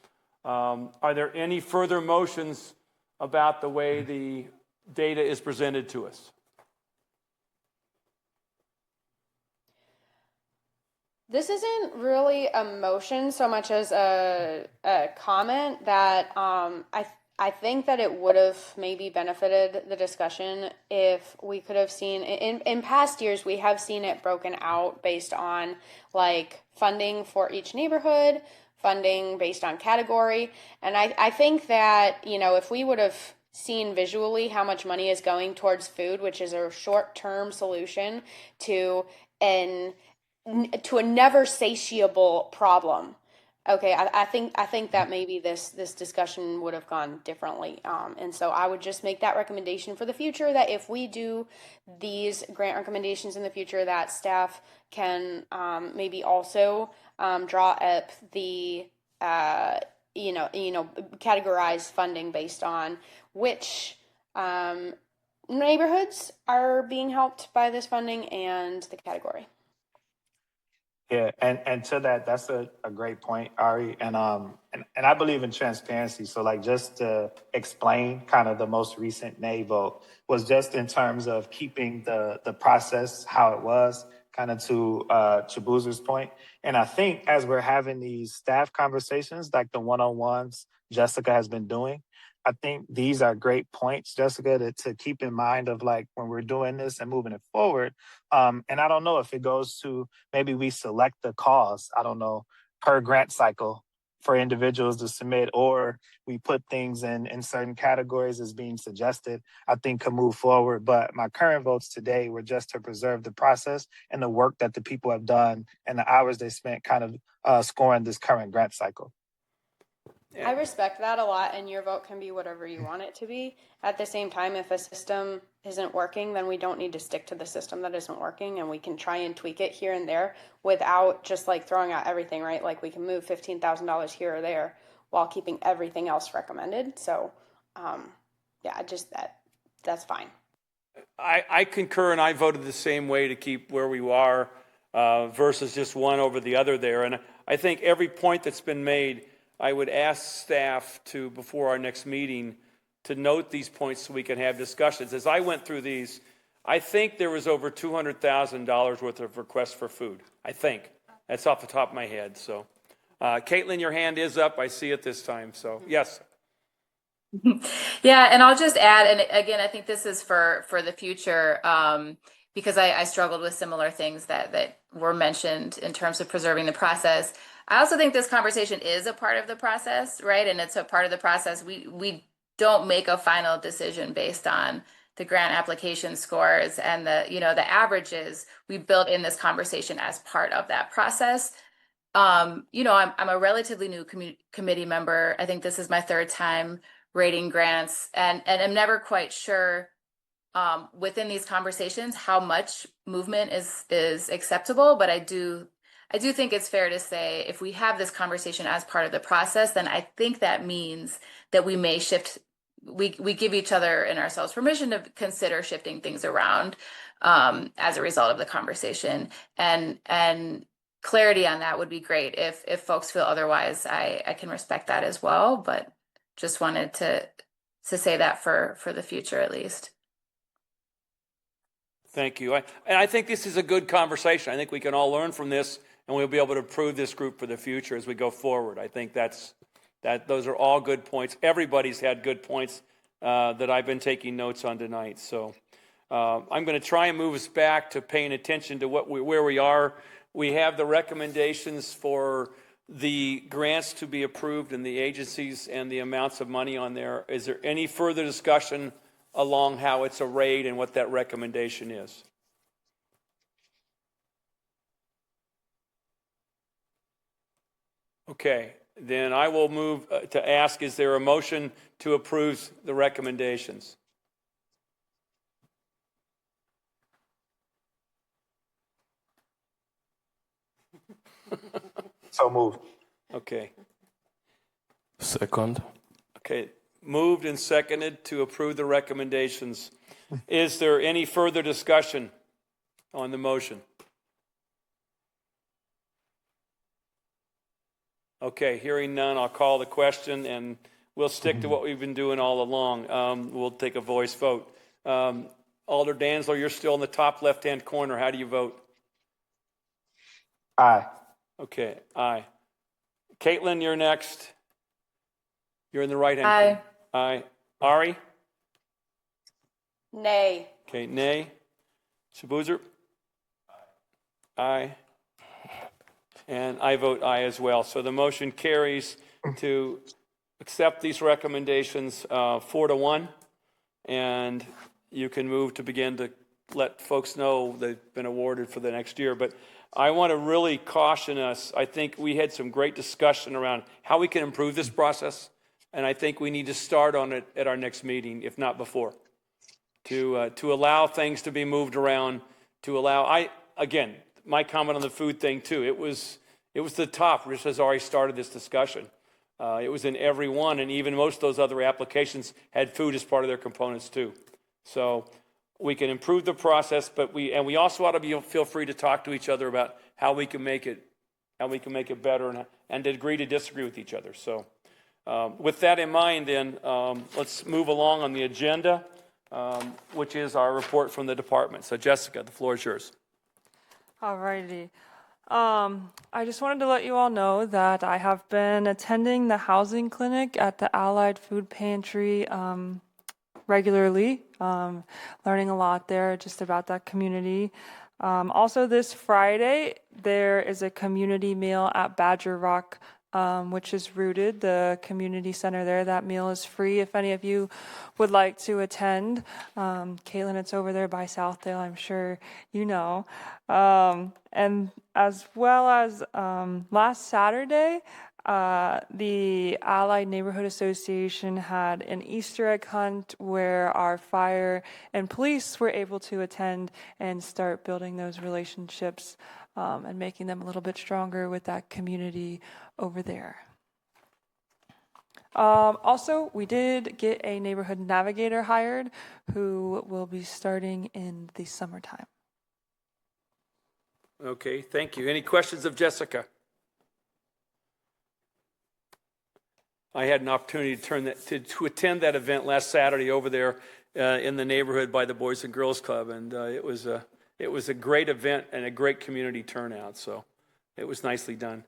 Are there any further motions about the way the data is presented to us? This isn't really a motion so much as a comment that I think that it would have maybe benefited the discussion if we could have seen, in past years, we have seen it broken out based on like funding for each neighborhood, funding based on category. And I think that, you know, if we would have seen visually how much money is going towards food, which is a short-term solution to a never satiable problem. Okay, I think that maybe this discussion would have gone differently, and so I would just make that recommendation for the future that if we do these grant recommendations in the future, that staff can maybe also draw up the categorize funding based on which neighborhoods are being helped by this funding and the category. Yeah, and to that's a great point, Ari. And I believe in transparency. So like just to explain kind of the most recent nay vote was just in terms of keeping the process how it was, kind of to Chabuzer's point. And I think as we're having these staff conversations, like the one-on-ones Jessica has been doing, I think these are great points, Jessica, to keep in mind of like when we're doing this and moving it forward. And I don't know if it goes to maybe we select the cause, I don't know, per grant cycle for individuals to submit, or we put things in certain categories as being suggested, I think could move forward. But my current votes today were just to preserve the process and the work that the people have done and the hours they spent kind of scoring this current grant cycle. I respect that a lot, and your vote can be whatever you want it to be. At the same time, if a system isn't working, then we don't need to stick to the system that isn't working, and we can try and tweak it here and there without just like throwing out everything, right? Like we can move $15,000 here or there while keeping everything else recommended. So, yeah, just that's fine. I concur, and I voted the same way to keep where we are versus just one over the other there. And I think every point that's been made, I would ask staff to, before our next meeting, to note these points so we can have discussions. As I went through these, I think there was over $200,000 worth of requests for food. I think. That's off the top of my head. So, Caitlin, your hand is up. I see it this time. So, yes. Yeah, and I'll just add, and again, I think this is for the future, because I struggled with similar things that were mentioned in terms of preserving the process. I also think this conversation is a part of the process, right? And it's a part of the process. We don't make a final decision based on the grant application scores and the averages. We built in this conversation as part of that process. I'm a relatively new committee member. I think this is my third time rating grants, and I'm never quite sure within these conversations how much movement is acceptable. But I do think it's fair to say if we have this conversation as part of the process, then I think that means that we may shift. We give each other and ourselves permission to consider shifting things around as a result of the conversation, and clarity on that would be great. If folks feel otherwise, I can respect that as well. But just wanted to say that for the future at least. Thank you. I think this is a good conversation. I think we can all learn from this, and we'll be able to improve this group for the future as we go forward. I think those are all good points. Everybody's had good points that I've been taking notes on tonight. So I'm going to try and move us back to paying attention to where we are. We have the recommendations for the grants to be approved and the agencies and the amounts of money on there. Is there any further discussion along how it's arrayed and what that recommendation is? Okay, then I will move to ask, is there a motion to approve the recommendations? So moved. Okay. Second. Okay, moved and seconded to approve the recommendations. Is there any further discussion on the motion? Okay, hearing none, I'll call the question, and we'll stick to what we've been doing all along. We'll take a voice vote. Alder Danzler, you're still in the top left-hand corner. How do you vote? Aye. Okay, aye. Caitlin, you're next. You're in the right-hand Aye. corner. Aye. Ari? Nay. Okay, nay. Shabuzer? Aye. And I vote aye as well. So the motion carries to accept these recommendations 4-1. And you can move to begin to let folks know they've been awarded for the next year. But I want to really caution us. I think we had some great discussion around how we can improve this process. And I think we need to start on it at our next meeting, if not before, to allow things to be moved around, to allow, again, my comment on the food thing too, it was the top, just as already started this discussion. It was in every one, and even most of those other applications had food as part of their components too. So we can improve the process, but we also ought to feel free to talk to each other about how we can make it better and to agree to disagree with each other. So with that in mind, then let's move along on the agenda, which is our report from the department. So Jessica, the floor is yours. All righty. I just wanted to let you all know that I have been attending the housing clinic at the Allied Food Pantry regularly, learning a lot there just about that community. Also this Friday, there is a community meal at Badger Rock, which is Rooted, the community center there. That meal is free if any of you would like to attend. Caitlin, it's over there by Southdale, I'm sure you know. And as well as last Saturday, the Allied Neighborhood Association had an Easter egg hunt where our fire and police were able to attend and start building those relationships and making them a little bit stronger with that community over there. Also, we did get a neighborhood navigator hired who will be starting in the summertime. Okay, thank you. Any questions of Jessica? I had an opportunity to attend that event last Saturday over there in the neighborhood by the Boys and Girls Club, and it was a great event and a great community turnout, so it was nicely done.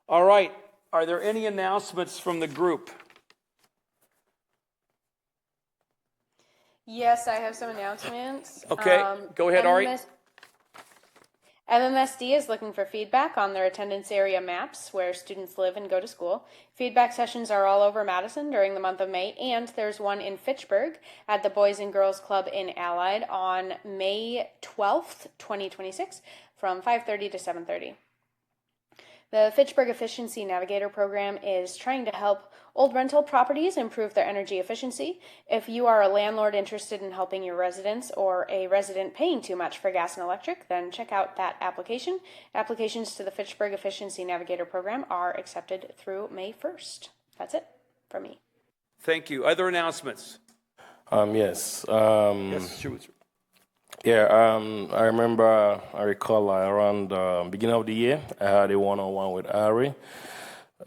All right, are there any announcements from the group? Yes, I have some announcements. Okay, go ahead, Ari. MMSD is looking for feedback on their attendance area maps where students live and go to school. Feedback sessions are all over Madison during the month of May, and there's one in Fitchburg at the Boys and Girls Club in Allied on May 12th, 2026, from 5:30 to 7:30. The Fitchburg Efficiency Navigator program is trying to help old rental properties improve their energy efficiency. If you are a landlord interested in helping your residents or a resident paying too much for gas and electric, then check out that application. Applications to the Fitchburg Efficiency Navigator program are accepted through May 1st. That's it for me. Thank you. Other announcements? Yes. Yes, Schuster. Yeah, I remember, I recall around the beginning of the year, I had a one-on-one with Ari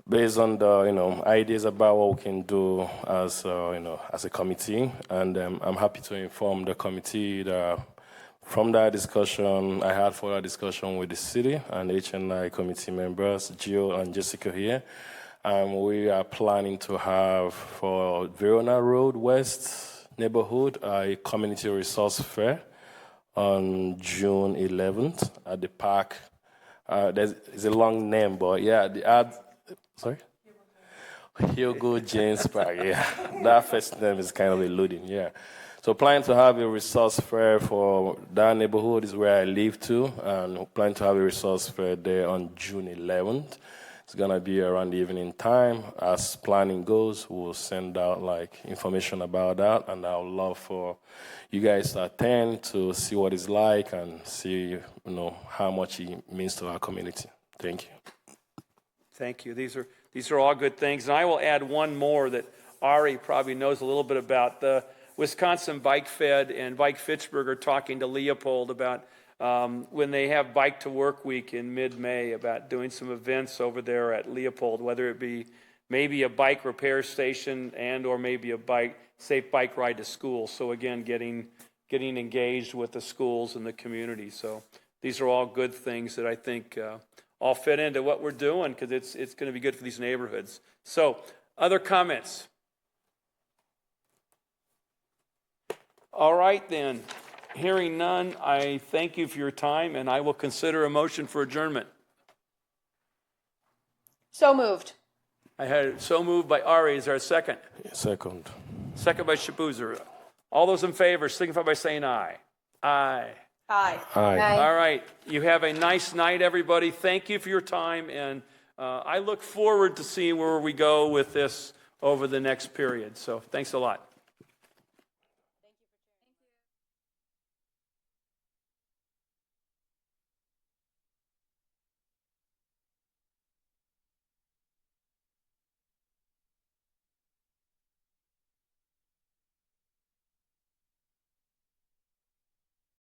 based on the, ideas about what we can do as, as a committee. And I'm happy to inform the committee that from that discussion, I had further discussion with the city and HNI committee members, Gio and Jessica here. We are planning to have for Verona Road West neighborhood a community resource fair on June 11th at the park. It's a long name, but yeah, sorry? Hugo James Park, yeah. That first name is kind of eluding, yeah. So planning to have a resource fair for that neighborhood is where I live too, and planning to have a resource fair there on June 11th. It's gonna be around the evening time. As planning goes, we'll send out information about that, and I would love for you guys to attend to see what it's like and see how much it means to our community. Thank you. Thank you. These are all good things. And I will add one more that Ari probably knows a little bit about. The Wisconsin Bike Fed and Bike Fitchburg are talking to Leopold about when they have Bike to Work Week in mid-May, about doing some events over there at Leopold, whether it be maybe a bike repair station and or maybe a safe bike ride to school. So again, getting engaged with the schools and the community. So these are all good things that I think all fit into what we're doing, because it's going to be good for these neighborhoods. So other comments? All right then. Hearing none, I thank you for your time, and I will consider a motion for adjournment. So moved. I had it so moved by Ari. Is there a second? Second. Second by Shabuzer. All those in favor signify by saying aye. Aye. Aye. Aye. All right. You have a nice night, everybody. Thank you for your time, and I look forward to seeing where we go with this over the next period. So thanks a lot.